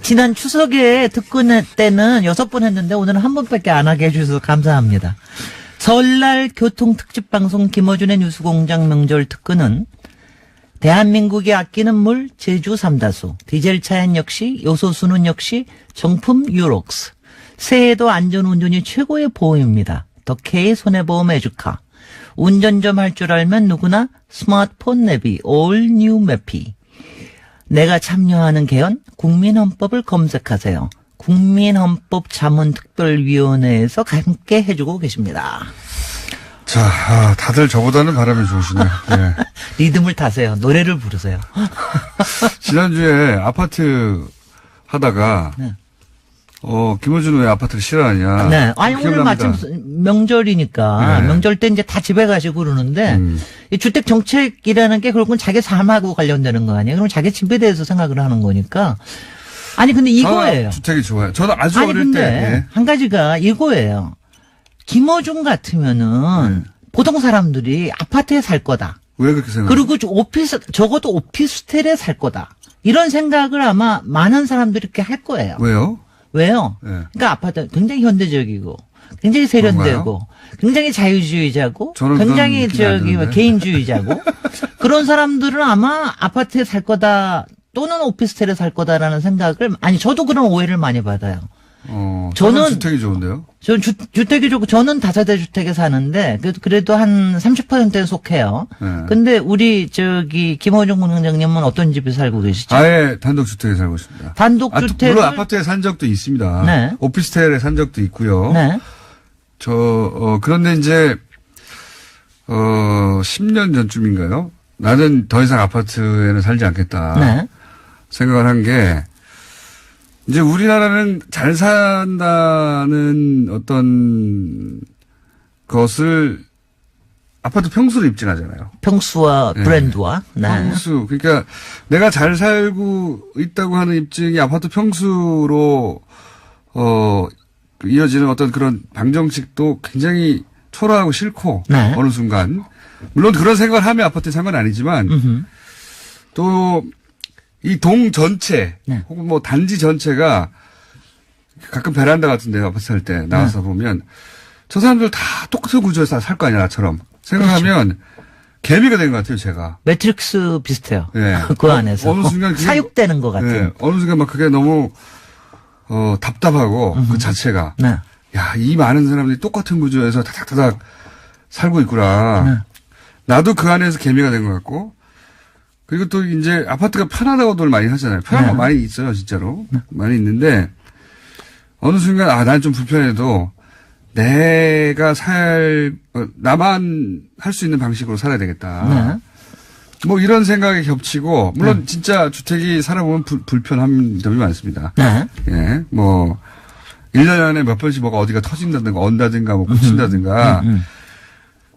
지난 추석에 특근 때는 6번 했는데 오늘은 한 번밖에 안 하게 해주셔서 감사합니다. 설날 교통특집방송 김어준의 뉴스공장 명절 특근은 대한민국이 아끼는 물 제주 삼다수, 디젤 차엔 역시 요소수는 역시 정품 유록스, 새해에도 안전운전이 최고의 보험입니다. 덕케이 손해보험 에듀카, 운전 좀 할 줄 알면 누구나 스마트폰 내비 올 뉴 매피. 내가 참여하는 개헌 국민헌법을 검색하세요. 국민헌법자문특별위원회에서 함께 해주고 계십니다. 자, 다들 저보다는 바람이 좋으시네요. 네. 리듬을 타세요. 노래를 부르세요. 지난주에 아파트 하다가, 네. 김어준 왜 아파트를 싫어하냐. 네. 아니, 오늘 기억납니다. 마침 명절이니까, 네. 명절 때 이제 다 집에 가시고 그러는데, 이 주택 정책이라는 게 결국은 자기 삶하고 관련되는 거 아니에요? 그럼 자기 집에 대해서 생각을 하는 거니까. 아니, 근데 이거예요. 주택이 좋아요. 저는 아주 아니, 어릴 근데 때. 예. 한 가지가 이거예요. 김어준 같으면은 보통 사람들이 아파트에 살 거다. 왜 그렇게 생각해요? 그리고 적어도 오피스텔에 살 거다. 이런 생각을 아마 많은 사람들이 이렇게 할 거예요. 왜요? 왜요? 네. 그러니까 아파트 굉장히 현대적이고 굉장히 세련되고 굉장히 자유주의자고 저는 굉장히 그런 느낌이 안 드는데. 개인주의자고 그런 사람들은 아마 아파트에 살 거다 또는 오피스텔에 살 거다라는 생각을 아니 저도 그런 오해를 많이 받아요. 저는 주택이 좋은데요. 저는 주택이 좋고 저는 다세대 주택에 사는데 그래도 한 30%에 속해요. 네. 근데 우리 김호중 공장장님은 어떤 집에 살고 계시죠? 아예 단독 주택에 살고 있습니다. 단독 주택을 물론 아파트에 산 적도 있습니다. 네. 오피스텔에 산 적도 있고요. 네. 그런데 이제 10년 전쯤인가요? 나는 더 이상 아파트에는 살지 않겠다. 네. 생각을 한 게 이제 우리나라는 잘 산다는 어떤 것을 아파트 평수로 입증하잖아요. 평수와 네. 브랜드와 네. 평수. 그러니까 내가 잘 살고 있다고 하는 입증이 아파트 평수로 이어지는 어떤 그런 방정식도 굉장히 초라하고 싫고 네. 어느 순간 물론 그런 생각을 하면 아파트에 산 건 아니지만 또 이 동 전체 네. 혹은 뭐 단지 전체가 가끔 베란다 같은 데 아파트 살 때 나와서 네. 보면 저 사람들 다 똑같은 구조에서 살 거 아니야 나처럼 생각하면 개미가 된 것 같아요 제가. 매트릭스 비슷해요. 네. 그 안에서 어느 순간 그게 사육되는 것 같은. 네. 어느 순간 막 그게 너무 답답하고 그 자체가 네. 야, 이 많은 사람들이 똑같은 구조에서 다닥다닥 살고 있구나. 네. 나도 그 안에서 개미가 된 것 같고 그리고 또 이제 아파트가 편하다고들 많이 하잖아요. 편한 거 네. 많이 있어요, 진짜로. 많이 있는데 어느 순간 난 좀 불편해도 내가 나만 할 수 있는 방식으로 살아야 되겠다. 네. 뭐 이런 생각이 겹치고 물론 진짜 주택이 살아보면 불편한 점이 많습니다. 네. 예, 뭐 1년에 몇 번씩 뭐가 어디가 터진다든가 언다든가 뭐 꽂힌다든가.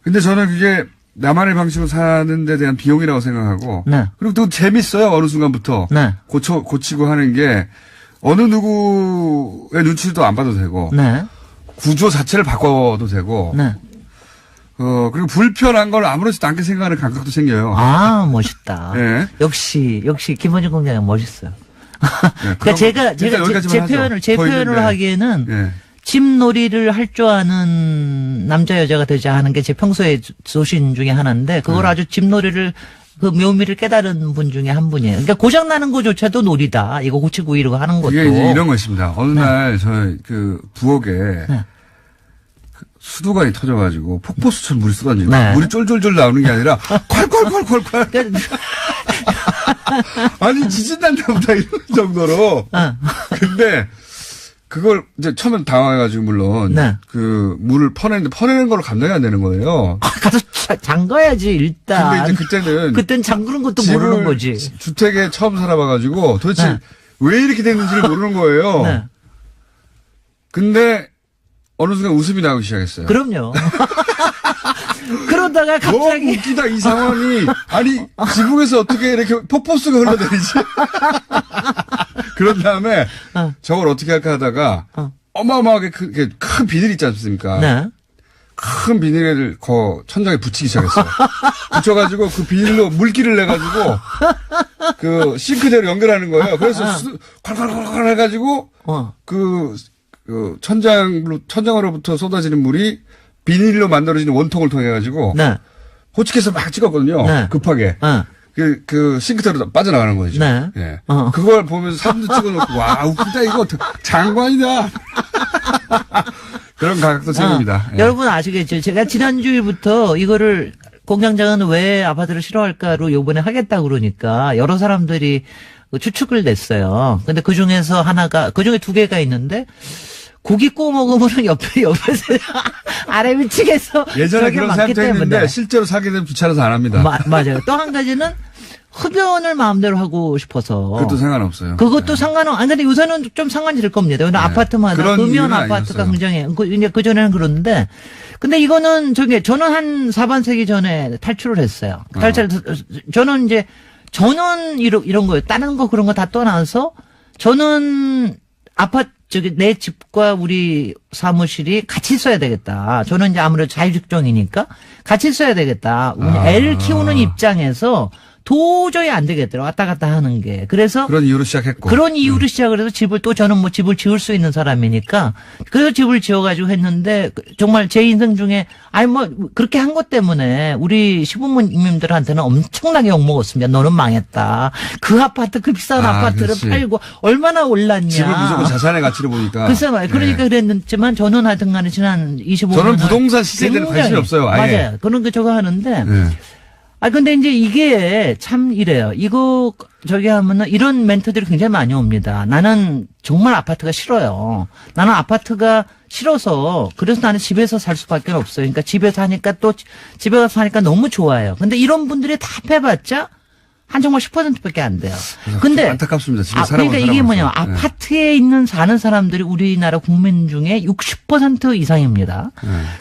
근데 저는 그게 나만의 방식으로 사는 데 대한 비용이라고 생각하고 네. 그리고 또 재밌어요. 어느 순간부터. 네. 고치고 하는 게 어느 누구의 눈치도 안 봐도 되고 네. 구조 자체를 바꿔도 되고 네. 그리고 불편한 걸 아무렇지도 않게 생각하는 감각도 생겨요. 아, 멋있다. 예. 역시 김원중 공장은 멋있어요. 예, 그러니까 제가 일단 여기까지만 하죠. 제 더 표현을 있는데. 하기에는 예. 집놀이를 할 줄 아는 남자 여자가 되자 하는 게 제 평소의 소신 중에 하나인데 그걸 아주 집놀이를 그 묘미를 깨달은 분 중에 한 분이에요. 그러니까 고장 나는 거조차도 놀이다. 이거 고치고 이러고 하는 것도. 이게 이제 이런 것입니다. 어느 날 저희 그 부엌에 네. 그 수도관이 터져가지고 폭포수처럼 물이 쏟아지고 네. 물이 쫄쫄쫄 나오는 게 아니라 콸콸콸콸콸 그러니까 아니 지진 난다 보다 이런 정도로. 근데 그걸 이제 처음엔 당황해가지고 물론 네. 그 물을 퍼내는 걸 감당이 안 되는 거예요. 가서 잠가야지 일단. 근데 이제 그땐 잠그는 것도 집을 모르는 거지. 주택에 처음 살아봐가지고 도대체 네. 왜 이렇게 됐는지를 모르는 거예요. 네. 근데 어느 순간 웃음이 나오기 시작했어요. 그럼요. 그러다가 너무 갑자기 웃기다 이 상황이. 아니 지붕에서 어떻게 이렇게 폭포수가 흘러내리지. 그런 다음에 저걸 어떻게 할까 하다가 어마어마하게 큰 비닐 있지 않습니까? 네. 큰 비닐을 천장에 붙이기 시작했어요. 붙여가지고 그 비닐로 물기를 내가지고 그 싱크대로 연결하는 거예요. 그래서 콸콸콸콸 해가지고 그 천장으로부터 쏟아지는 물이 비닐로 만들어지는 원통을 통해 가지고 네. 호치케에서 막 찍었거든요. 네. 급하게. 그 싱크대로 빠져나가는 거죠. 네. 예. 그걸 보면서 사진도 찍어놓고 와 웃기다 이거 장관이다. 그런 가격도 생깁니다. 예. 여러분 아시겠죠? 제가 지난주일부터 이거를 공장장은 왜 아파트를 싫어할까로 요번에 하겠다 그러니까 여러 사람들이 추측을 냈어요. 근데 그 중에 두 개가 있는데 고기 구워 먹으면 옆에서 아래 위층에서 예전에 그런 많기 생각도 했는데 때문에. 실제로 사게 되면 귀찮아서 안 합니다. 맞아요. 또 한 가지는 흡연을 마음대로 하고 싶어서. 그것도 상관없어요. 그것도 아니, 근데 요새는 좀 상관이 될 겁니다. 근데 아파트마다 그런 흡연 이유는 아파트가 아니었어요. 굉장히, 이제 그전에는 그런데, 근데 이거는 저는 한 4반세기 전에 탈출을 했어요. 저는 이런 거예요. 다른 거 그런 거 다 떠나서 저는 내 집과 우리 사무실이 같이 써야 되겠다. 저는 이제 아무래도 자유직종이니까 같이 써야 되겠다. 애를 키우는 입장에서 도저히 안 되겠더라고요. 왔다 갔다 하는 게. 그래서 그런 이유로 시작했고. 그런 이유로 시작을 해서 집을 또 저는 뭐 집을 지을 수 있는 사람이니까 그래서 집을 지어가지고 했는데 정말 제 인생 중에 아니 뭐 그렇게 한 것 때문에 우리 시부모님들한테는 엄청나게 욕먹었습니다. 너는 망했다. 그 아파트 그 비싼 아파트를 그렇지. 팔고 얼마나 올랐냐. 집을 무조건 자산의 가치로 보니까. 글쎄 말이에요. 그러니까 그랬지만 저는 하여튼 간에 지난 25년. 저는 부동산 시세에 대한 관심이 없어요. 아예. 맞아요. 그런 거 저거 하는데. 네. 근데 이제 이게 참 이래요. 이거 저기 하면은 이런 멘트들이 굉장히 많이 옵니다. 나는 정말 아파트가 싫어요. 나는 아파트가 싫어서 그래서 나는 집에서 살 수밖에 없어요. 그러니까 집에서 하니까 또 집에 가서 하니까 너무 좋아요. 근데 이런 분들이 다 해봤자 한 정말 10%밖에 안 돼요. 근데 안타깝습니다. 집에 그러니까 이게 뭐냐 네. 아파트에 있는 사는 사람들이 우리나라 국민 중에 60% 이상입니다.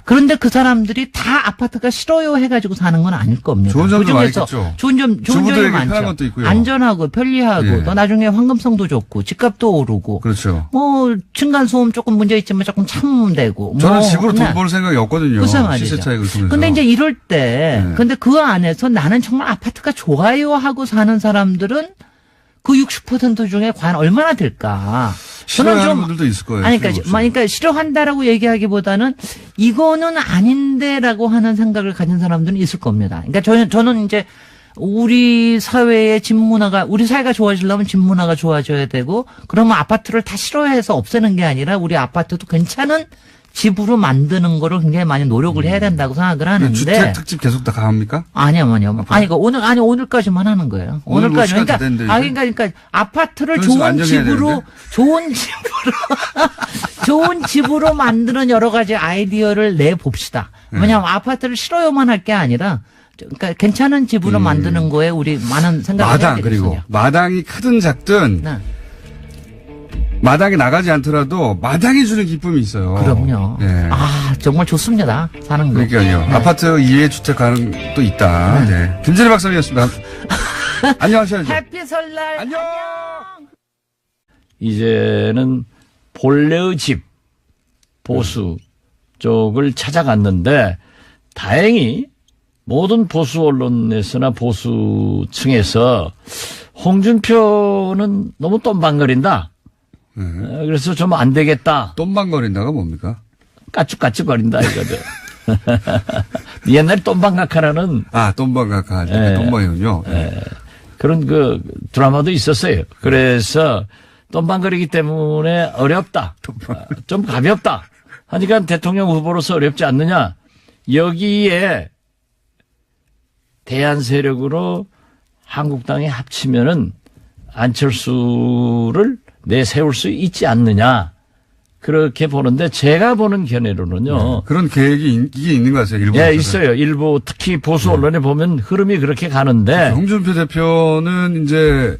그런데 그 사람들이 다 아파트가 싫어요 해가지고 사는 건 아닐 겁니다. 좋은 점도 많이 그중에서 있겠죠. 좋은 점이 주부들에게 많죠. 편한 것도 있고요. 안전하고 편리하고 예. 또 나중에 환급성도 좋고 집값도 오르고 그렇죠. 뭐 층간소음 조금 문제 있지만 조금 참되고 저는 뭐 집으로 돈 그냥 벌 생각이 없거든요. 글쎄 말이죠. 시세 차익을 통해서. 근데 이제 이럴 때, 네. 근데 그 안에서 나는 정말 아파트가 좋아요 하고 사는 사람들은 그 60% 중에 과연 얼마나 될까? 싫어하는 분들도 있을 거예요. 아니, 틀림없이. 그러니까 싫어한다라고 얘기하기보다는 이거는 아닌데라고 하는 생각을 가진 사람들은 있을 겁니다. 그러니까 저는 이제 우리 사회의 집 문화가, 우리 사회가 좋아지려면 집 문화가 좋아져야 되고, 그러면 아파트를 다 싫어해서 없애는 게 아니라 우리 아파트도 괜찮은 집으로 만드는 거를 굉장히 많이 노력을 해야 된다고 생각을 하는데. 주택 특집 계속 다 갑니까? 아니요. 아니, 오늘까지만 하는 거예요. 오늘 뭐 오늘까지. 시간 다 그러니까, 됐는데, 이제? 그러니까 아파트를 그래서 좋은 안정해야 집으로, 좋은 집으로 만드는 여러 가지 아이디어를 내봅시다. 왜냐하면 아파트를 싫어요만 할 게 아니라, 그러니까 괜찮은 집으로 만드는 거에 우리 많은 생각을 해야 마당, 그리고 되거든요. 마당이 크든 작든 네. 마당에 나가지 않더라도 마당이 주는 기쁨이 있어요. 그럼요. 예. 정말 좋습니다. 사는 거. 그러니까요. 네. 아파트 이외에 주택 가는 또 있다. 네. 김진애 박사님이었습니다. 안녕하셔야죠. 해피 설날. 안녕. 이제는 본래의 집 보수 쪽을 찾아갔는데 다행히 모든 보수 언론에서나 보수층에서 홍준표는 너무 똠방거린다. 그래서 좀 안 되겠다. 똠방거린다가 뭡니까? 까쭉까쭉거린다 이거죠. 옛날에 똠방각하라는 똠방각하. 예. 똠방이군요. 그런 그 드라마도 있었어요. 그래서 똠방거리기 때문에 어렵다. 좀 가볍다. 하니까 대통령 후보로서 어렵지 않느냐. 여기에 대안 세력으로 한국당이 합치면은 안철수를 내세울 수 있지 않느냐. 그렇게 보는데 제가 보는 견해로는요. 그런 계획이 이게 있는 것 같아요. 일부. 예, 있어요. 일부 특히 보수 언론에 보면 흐름이 그렇게 가는데. 홍준표 대표는 이제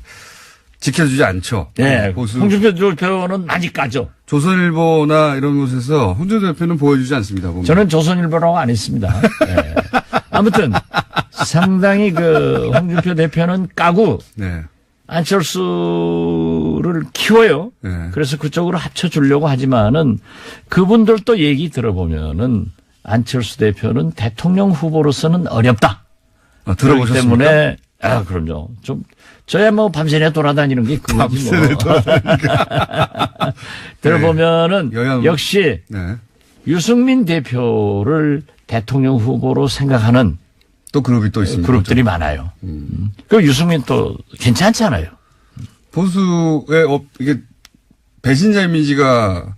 지켜주지 않죠. 예, 보수. 홍준표 대표는 많이 까죠. 조선일보나 이런 곳에서 홍준표 대표는 보여주지 않습니다. 보면. 저는 조선일보라고 안 했습니다. 예. 아무튼 상당히 그 홍준표 대표는 까고 네. 안철수를 키워요. 네. 그래서 그쪽으로 합쳐주려고 하지만은 그분들도 얘기 들어보면은 안철수 대표는 대통령 후보로서는 어렵다. 그렇기 들어보셨습니까? 때문에 그럼요. 좀 저야 뭐 밤새내 돌아다니는 게 그거지 뭐. 들어보면은 네. 여야 역시 네. 유승민 대표를 대통령 후보로 생각하는 또 그룹이 또 있습니다. 그룹들이 많아요. 그 유승민 또 괜찮잖아요. 보수의 이게 배신자 이미지가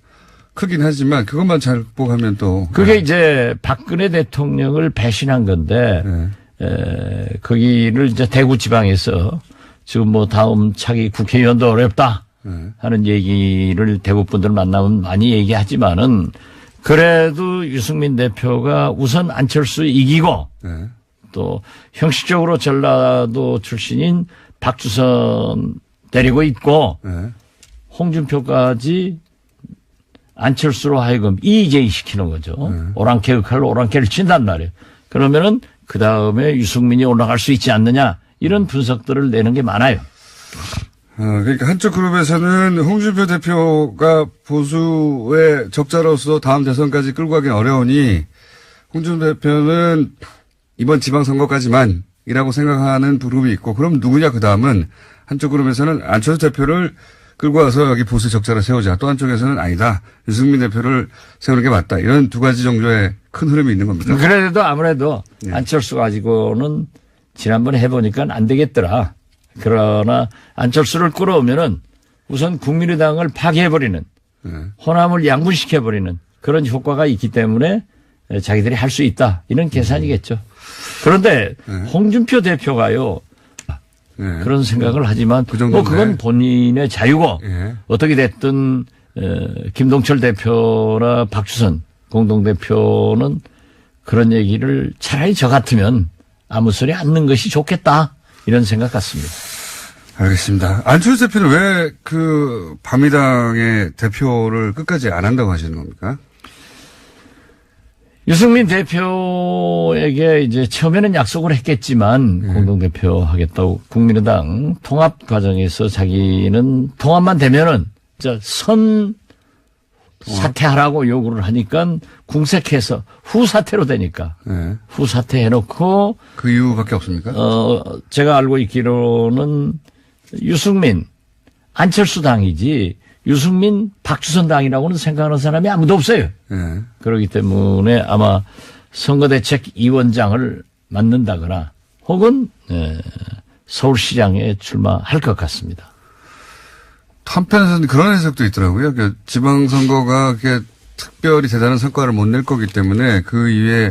크긴 하지만 그것만 잘 극복하면 또 그게 이제 박근혜 대통령을 배신한 건데 네. 거기를 이제 대구 지방에서 지금 뭐 다음 차기 국회의원도 어렵다 하는 얘기를 대구 분들 만나면 많이 얘기하지만은 그래도 유승민 대표가 우선 안철수 이기고 네. 또 형식적으로 전라도 출신인 박주선 데리고 있고 네. 홍준표까지 안철수로 하여금 이재희 시키는 거죠. 오랑캐 역할로 오랑캐를 친단 말이에요. 그러면은 그 다음에 유승민이 올라갈 수 있지 않느냐 이런 분석들을 내는 게 많아요. 그러니까 한쪽 그룹에서는 홍준표 대표가 보수의 적자로서 다음 대선까지 끌고 가긴 어려우니 홍준표 대표는 이번 지방선거까지만 이라고 생각하는 그룹이 있고, 그럼 누구냐 그 다음은 한쪽 그룹에서는 안철수 대표를 끌고 와서 여기 보수 적자를 세우자. 또 한쪽에서는 아니다. 유승민 대표를 세우는 게 맞다. 이런 두 가지 정도의 큰 흐름이 있는 겁니다. 그래도 아무래도 네. 안철수 가지고는 지난번에 해보니까 안 되겠더라. 그러나 안철수를 끌어오면은 우선 국민의당을 파괴해버리는 네. 호남을 양분시켜버리는 그런 효과가 있기 때문에 자기들이 할 수 있다. 이런 계산이겠죠. 그런데 홍준표 대표가요. 네. 그런 생각을 하지만 그 정도인데. 뭐 그건 본인의 자유고 예. 어떻게 됐든 김동철 대표나 박주선 공동대표는 그런 얘기를 차라리 저 같으면 아무 소리 안 넣는 것이 좋겠다. 이런 생각 같습니다. 알겠습니다. 안철수 대표는 왜 그 바미당의 대표를 끝까지 안 한다고 하시는 겁니까? 유승민 대표에게 이제 처음에는 약속을 했겠지만 공동대표 하겠다고 국민의당 통합 과정에서 자기는 통합만 되면은 선 사퇴하라고 요구를 하니까 궁색해서 후사퇴로 되니까 네. 후사퇴 해놓고 그 이유밖에 없습니까? 제가 알고 있기로는 유승민 안철수 당이지 유승민 박주선 당이라고는 생각하는 사람이 아무도 없어요. 네. 그렇기 때문에 아마 선거대책위원장을 맡는다거나 혹은 서울시장에 출마할 것 같습니다. 한편에서는 그런 해석도 있더라고요. 지방선거가 그렇게 특별히 대단한 성과를 못 낼 거기 때문에 그 이후에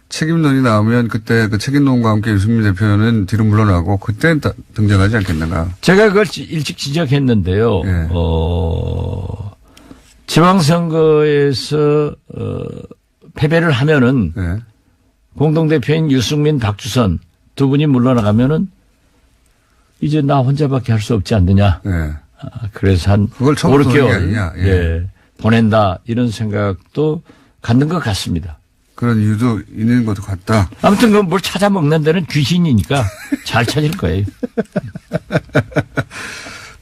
책임론이 나오면 그때 그 책임론과 함께 유승민 대표는 뒤로 물러나고 그때는 등장하지 않겠는가. 제가 그걸 일찍 지적했는데요. 네. 지방선거에서 패배를 하면은 네. 공동대표인 유승민, 박주선 두 분이 물러나가면은 이제 나 혼자밖에 할 수 없지 않느냐. 네. 그래서 한 그걸 처음부터 5개월 하는 게 아니냐. 예. 보낸다 이런 생각도 갖는 것 같습니다. 그런 이유도 있는 것도 같다. 아무튼 그 뭘 찾아 먹는 데는 귀신이니까 잘 찾을 거예요.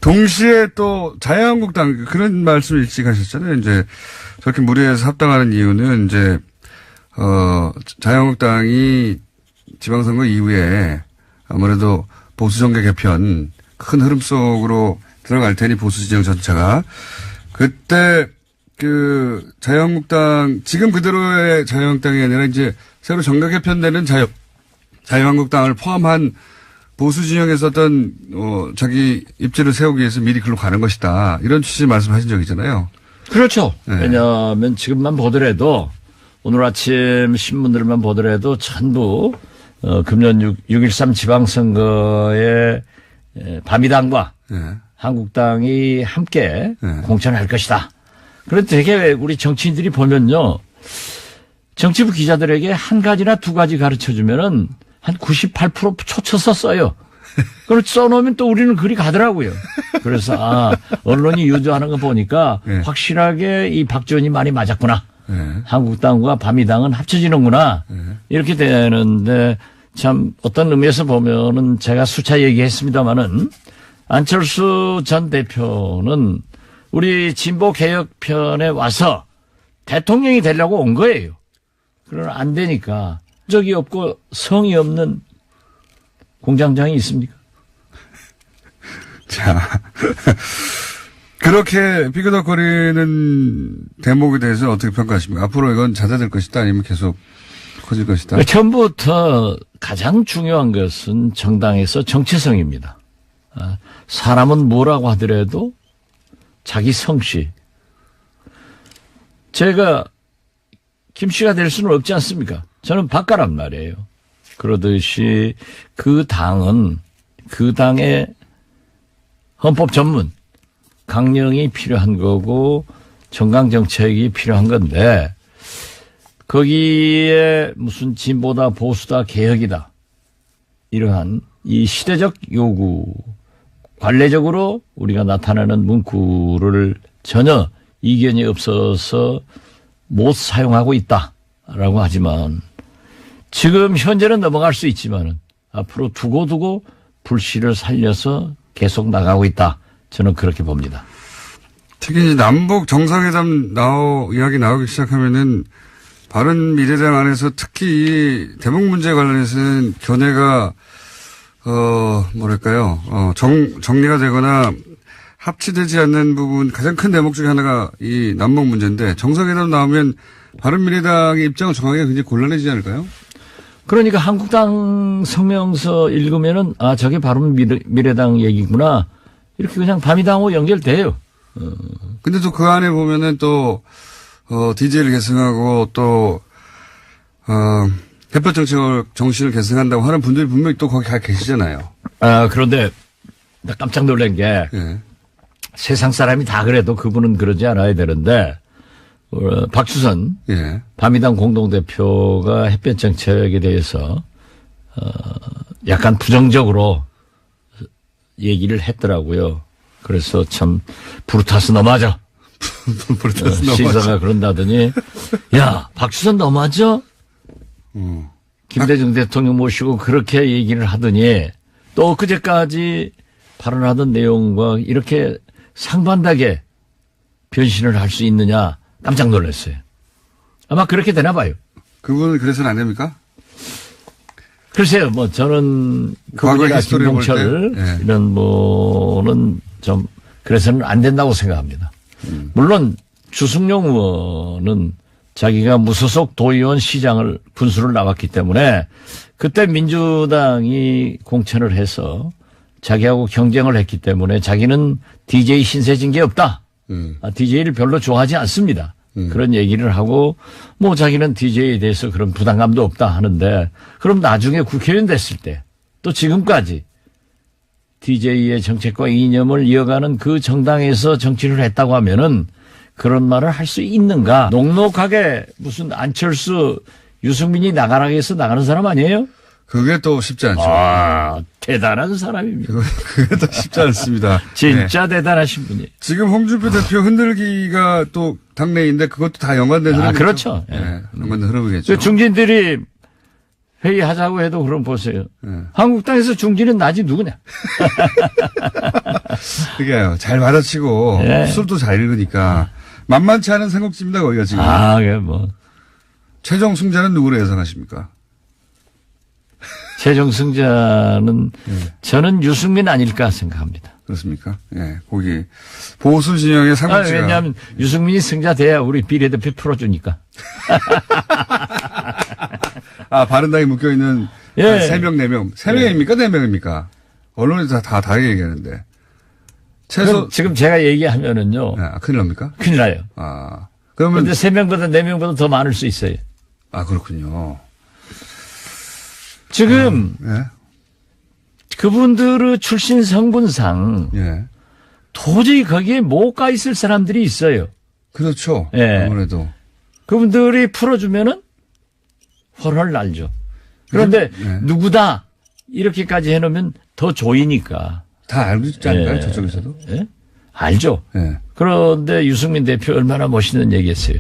동시에 또 자유한국당 그런 말씀을 일찍 하셨잖아요. 이제 저렇게 무리해서 합당하는 이유는 이제 자유한국당이 지방선거 이후에 아무래도 보수정계 개편 큰 흐름 속으로 들어갈 테니 보수 진영 전체가 그때 그 자유한국당 지금 그대로의 자유한국당이 아니라 이제 새로 정계 개편되는 자유한국당을 포함한 보수 진영에서 어떤 자기 입지를 세우기 위해서 미리 글로 가는 것이다. 이런 취지의 말씀하신 적이잖아요. 그렇죠. 네. 왜냐하면 지금만 보더라도 오늘 아침 신문들만 보더라도 전부 금년 6.13 지방선거에 바미당과 네. 한국당이 함께 네. 공천할 것이다. 그런데 되게 우리 정치인들이 보면요. 정치부 기자들에게 한 가지나 두 가지 가르쳐주면은 한 98% 초쳐서 써요. 그걸 써놓으면 또 우리는 그리 가더라고요. 그래서 언론이 유도하는 거 보니까 네. 확실하게 이 박지원이 많이 맞았구나. 네. 한국당과 바미당은 합쳐지는구나. 이렇게 되는데 참 어떤 의미에서 보면은 제가 수차 얘기했습니다마는 안철수 전 대표는 우리 진보개혁편에 와서 대통령이 되려고 온 거예요. 그러나 안 되니까 적이 없고 성이 없는 공장장이 있습니까? 자, 그렇게 삐그덕거리는 대목에 대해서 어떻게 평가하십니까? 앞으로 이건 잦아들 것이다 아니면 계속 커질 것이다? 처음부터 가장 중요한 것은 정당에서 정체성입니다. 사람은 뭐라고 하더라도 자기 성씨. 제가 김 씨가 될 수는 없지 않습니까? 저는 박가란 말이에요. 그러듯이 그 당은 그 당의 헌법 전문 강령이 필요한 거고 정강정책이 필요한 건데 거기에 무슨 진보다 보수다 개혁이다 이러한 이 시대적 요구 관례적으로 우리가 나타내는 문구를 전혀 이견이 없어서 못 사용하고 있다라고 하지만 지금 현재는 넘어갈 수 있지만은 앞으로 두고두고 불씨를 살려서 계속 나가고 있다. 저는 그렇게 봅니다. 특히 남북 정상회담 이야기 나오기 시작하면은 바른미래당 안에서 특히 이 대북 문제 관련해서는 견해가 뭐랄까요, 정리가 되거나 합치되지 않는 부분, 가장 큰 대목 중에 하나가 이 남북 문제인데, 정상회담 나오면 바른미래당의 입장을 정하기가 굉장히 곤란해지지 않을까요? 그러니까 한국당 성명서 읽으면은, 아, 저게 바른미래당 얘기구나. 이렇게 그냥 밤이당하고 연결돼요. 근데 또 그 안에 보면은 또, DJ를 계승하고 또, 햇볕 정신을 계승한다고 하는 분들이 분명히 또 거기 가 계시잖아요. 아, 그런데 나 깜짝 놀란 게 예. 세상 사람이 다 그래도 그분은 그러지 않아야 되는데, 박주선 예. 밤이당 공동대표가 햇볕 정책에 대해서 약간 부정적으로 얘기를 했더라고요. 그래서 참 부르타스 너무하죠. 시사가 그런다더니 야 박주선 너무하죠. 김대중 대통령 모시고 그렇게 얘기를 하더니 또 엊그제까지 발언하던 내용과 이렇게 상반되게 변신을 할 수 있느냐 깜짝 놀랐어요. 아마 그렇게 되나 봐요. 그분은 그래서는 안 됩니까? 글쎄요, 뭐 저는 과거의 그분이나 히스토리를 볼 김동철 때, 예. 이런 분은 좀 그래서는 안 된다고 생각합니다. 물론 주승용 의원은 자기가 무소속 도의원 시장을 군수를 나왔기 때문에 그때 민주당이 공천을 해서 자기하고 경쟁을 했기 때문에 자기는 DJ 신세 진 게 없다. DJ를 별로 좋아하지 않습니다. 그런 얘기를 하고 뭐 자기는 DJ에 대해서 그런 부담감도 없다 하는데 그럼 나중에 국회의원 됐을 때 또 지금까지 DJ의 정책과 이념을 이어가는 그 정당에서 정치를 했다고 하면은 그런 말을 할 수 있는가? 녹록하게 무슨 안철수, 유승민이 나가라고 해서 나가는 사람 아니에요? 그게 또 쉽지 않죠. 아, 대단한 사람입니다. 그게 또 쉽지 않습니다. 진짜 네. 대단하신 분이에요. 지금 홍준표 대표 흔들기가 또 당내인데 그것도 다 연관된 흐름이죠. 그렇죠. 예. 네, 연관된 흐름이겠죠. 그 중진들이 회의하자고 해도 그럼 보세요. 한국당에서 중진은 나지 누구냐? 그게요. 잘 받아치고 예. 술도 잘 읽으니까 만만치 않은 삼국지입니다. 거기가 지금. 그게 뭐. 최종 승자는 누구로 예상하십니까? 최종 승자는 저는 유승민 아닐까 생각합니다. 그렇습니까? 예, 거기 보수 진영의 삼국지가. 왜냐하면 유승민이 승자 돼야 우리 비례대표 풀어주니까. 바른당에 묶여있는 예. 3명, 4명. 3명입니까? 4명입니까? 언론에서 다 다르게 얘기하는데. 최소. 지금 제가 얘기하면은요. 큰일 납니까? 큰일 나요. 그러면. 근데 3명보다 4명보다 더 많을 수 있어요. 그렇군요. 지금 예. 그분들의 출신 성분상 예. 도저히 거기에 못 가 있을 사람들이 있어요. 그렇죠. 예. 아무래도. 그분들이 풀어주면은 훨훨 날죠. 그런데 예. 누구다 이렇게까지 해놓으면 더 조이니까. 다 알고 있지 않을까요? 예. 저쪽에서도? 예? 알죠. 예. 그런데 유승민 대표 얼마나 멋있는 얘기했어요.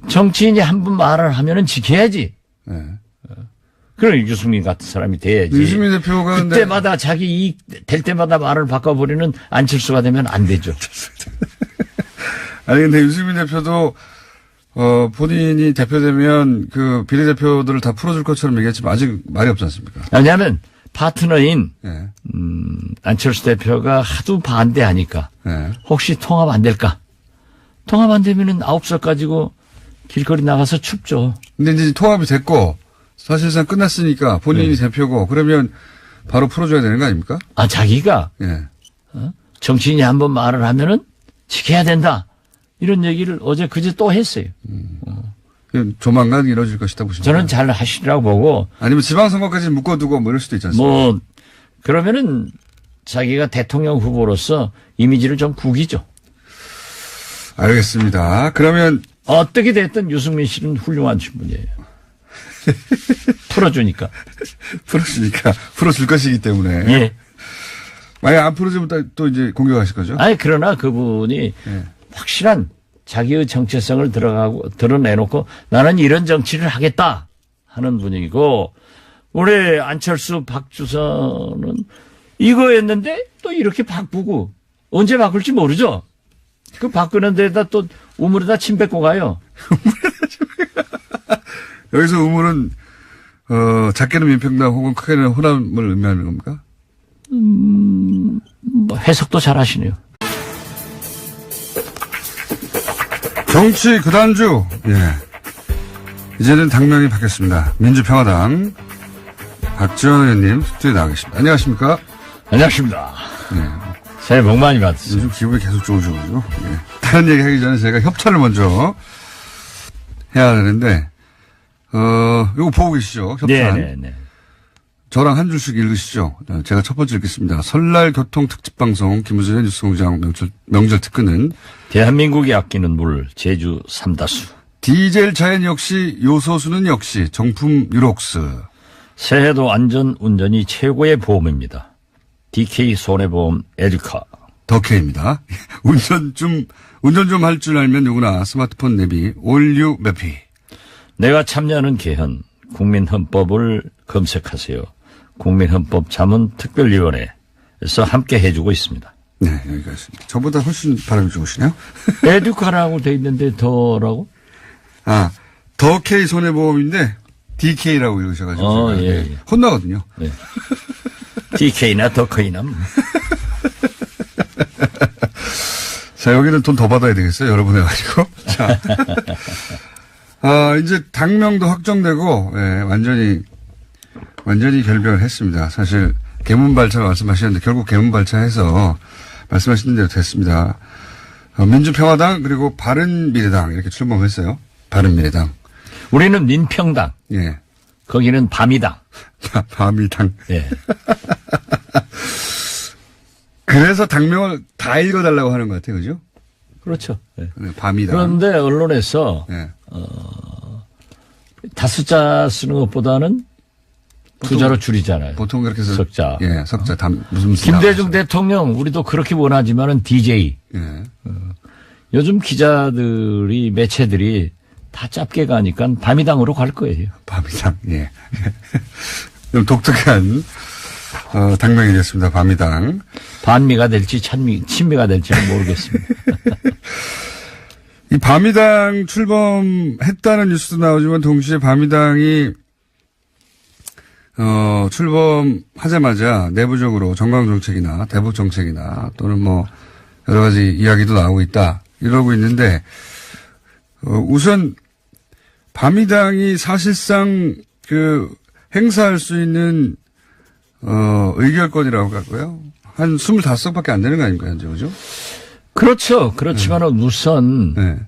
정치인이 한 번 말을 하면은 지켜야지. 예. 그럼 유승민 같은 사람이 돼야지. 유승민 대표가 근데 그때마다 자기 이익 될 때마다 말을 바꿔버리는 안철수가 되면 안 되죠. 아니 근데 유승민 대표도 본인이 대표되면 그 비례대표들을 다 풀어줄 것처럼 얘기했지만 아직 말이 없지 않습니까? 왜냐하면 파트너인 예. 안철수 대표가 하도 반대하니까 예. 혹시 통합 안 될까? 통합 안 되면은 9석 가지고 길거리 나가서 춥죠. 근데 이제 통합이 됐고 사실상 끝났으니까 본인이 대표고 그러면 바로 풀어줘야 되는 거 아닙니까? 자기가 예. 정치인이 한번 말을 하면은 지켜야 된다. 이런 얘기를 어제 그제 또 했어요. 조만간 이루어질 것이다 보십니까? 저는 잘 하시리라고 보고 아니면 지방선거까지 묶어두고 뭐 이럴 수도 있지 않습니까? 뭐 그러면은 자기가 대통령 후보로서 이미지를 좀 구기죠. 알겠습니다. 그러면 어떻게 됐든 유승민 씨는 훌륭한 분이에요. 풀어주니까. 풀어줄 것이기 때문에. 예. 만약 안 풀어주면 또 이제 공격하실 거죠? 그러나 그분이 확실한 자기의 정체성을 드러내놓고 나는 이런 정치를 하겠다 하는 분이고, 우리 안철수, 박주선은 이거였는데 또 이렇게 바꾸고, 언제 바꿀지 모르죠? 그 바꾸는 데다 또 우물에다 침 뱉고 가요. 여기서 우물은 작게는 민평당 혹은 크게는 호남을 의미하는 겁니까? 뭐 해석도 잘 하시네요. 정치 그단주, 예. 이제는 당명이 바뀌었습니다. 민주평화당 박지원 의원님 스튜디오에 나와 계십니다. 안녕하십니까? 안녕하십니까. 예. 새해 복 많이 받으세요. 요즘 기분이 계속 좋으셔가지고, 예. 다른 얘기 하기 전에 제가 협찬을 먼저 해야 되는데, 이거 보고 계시죠? 협찬. 네네네. 저랑 한 줄씩 읽으시죠. 제가 첫 번째 읽겠습니다. 설날 교통 특집 방송 김우준의 뉴스공장 명절 특근은 대한민국이 아끼는 물 제주 삼다수. 디젤 자연 역시 요소수는 역시 정품 유록스. 새해도 안전 운전이 최고의 보험입니다. DK 손해보험 에듀카. 덕혜입니다. 운전 좀 할 줄 알면 누구나 스마트폰 내비 올류 매피. 내가 참여하는 개헌 국민헌법을 검색하세요. 국민헌법 자문특별위원회에서 함께 해주고 있습니다. 네, 여기까지입니다. 저보다 훨씬 발음이 좋으시네요. 에듀카라고 돼 있는데 더라고? 덕혜 손해보험인데 DK라고 읽으셔가지고. 제가, 예. 혼나거든요. 네. DK나 덕커이나. 자, 여기는 돈 더 받아야 되겠어요. 여러 분 해가지고. 자. 이제 당명도 확정되고, 예, 완전히 결별을 했습니다. 사실, 개문발차 말씀하셨는데, 결국 개문발차해서 말씀하신 대로 됐습니다. 민주평화당, 그리고 바른미래당, 이렇게 출범했어요. 바른미래당. 우리는 민평당. 예. 거기는 밤이당. 밤이당. 예. 그래서 당명을 다 읽어달라고 하는 것 같아요. 그죠? 그렇죠. 예. 네, 밤이당. 그런데 언론에서 예. 다섯자 쓰는 것보다는 두자로 줄이잖아요. 보통 그렇게 해서. 석자. 예, 석자. 무슨 김대중 대통령 우리도 그렇게 원하지만은 DJ. 예. 요즘 기자들이 매체들이 다 짧게 가니까 밤이당으로 갈 거예요. 밤이당. 예. 좀 독특한 당명이 됐습니다. 밤이당. 반미가 될지 친미가 될지는 모르겠습니다. 이 밤이당 출범했다는 뉴스도 나오지만 동시에 밤이당이 출범하자마자 내부적으로 정강정책이나 대북 정책이나 또는 뭐 여러 가지 이야기도 나오고 있다 이러고 있는데 우선 밤이당이 사실상 행사할 수 있는 의결권이라고 할까요? 한 25석밖에 안 되는 거 아닙니까 현재 그죠? 그렇죠. 그렇지만은 우선 네.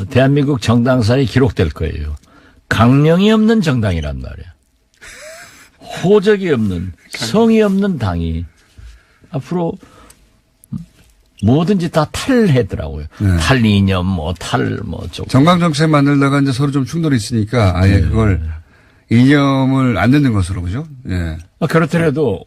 대한민국 정당사에 기록될 거예요. 강령이 없는 정당이란 말이야. 호적이 없는 성이 없는 당이 앞으로 뭐든지 다 탈해더라고요. 네. 탈이념 조금. 정강정책 만들다가 이제 서로 좀 충돌이 있으니까 아예 그걸 이념을 안 듣는 것으로 그죠? 예. 그렇더라도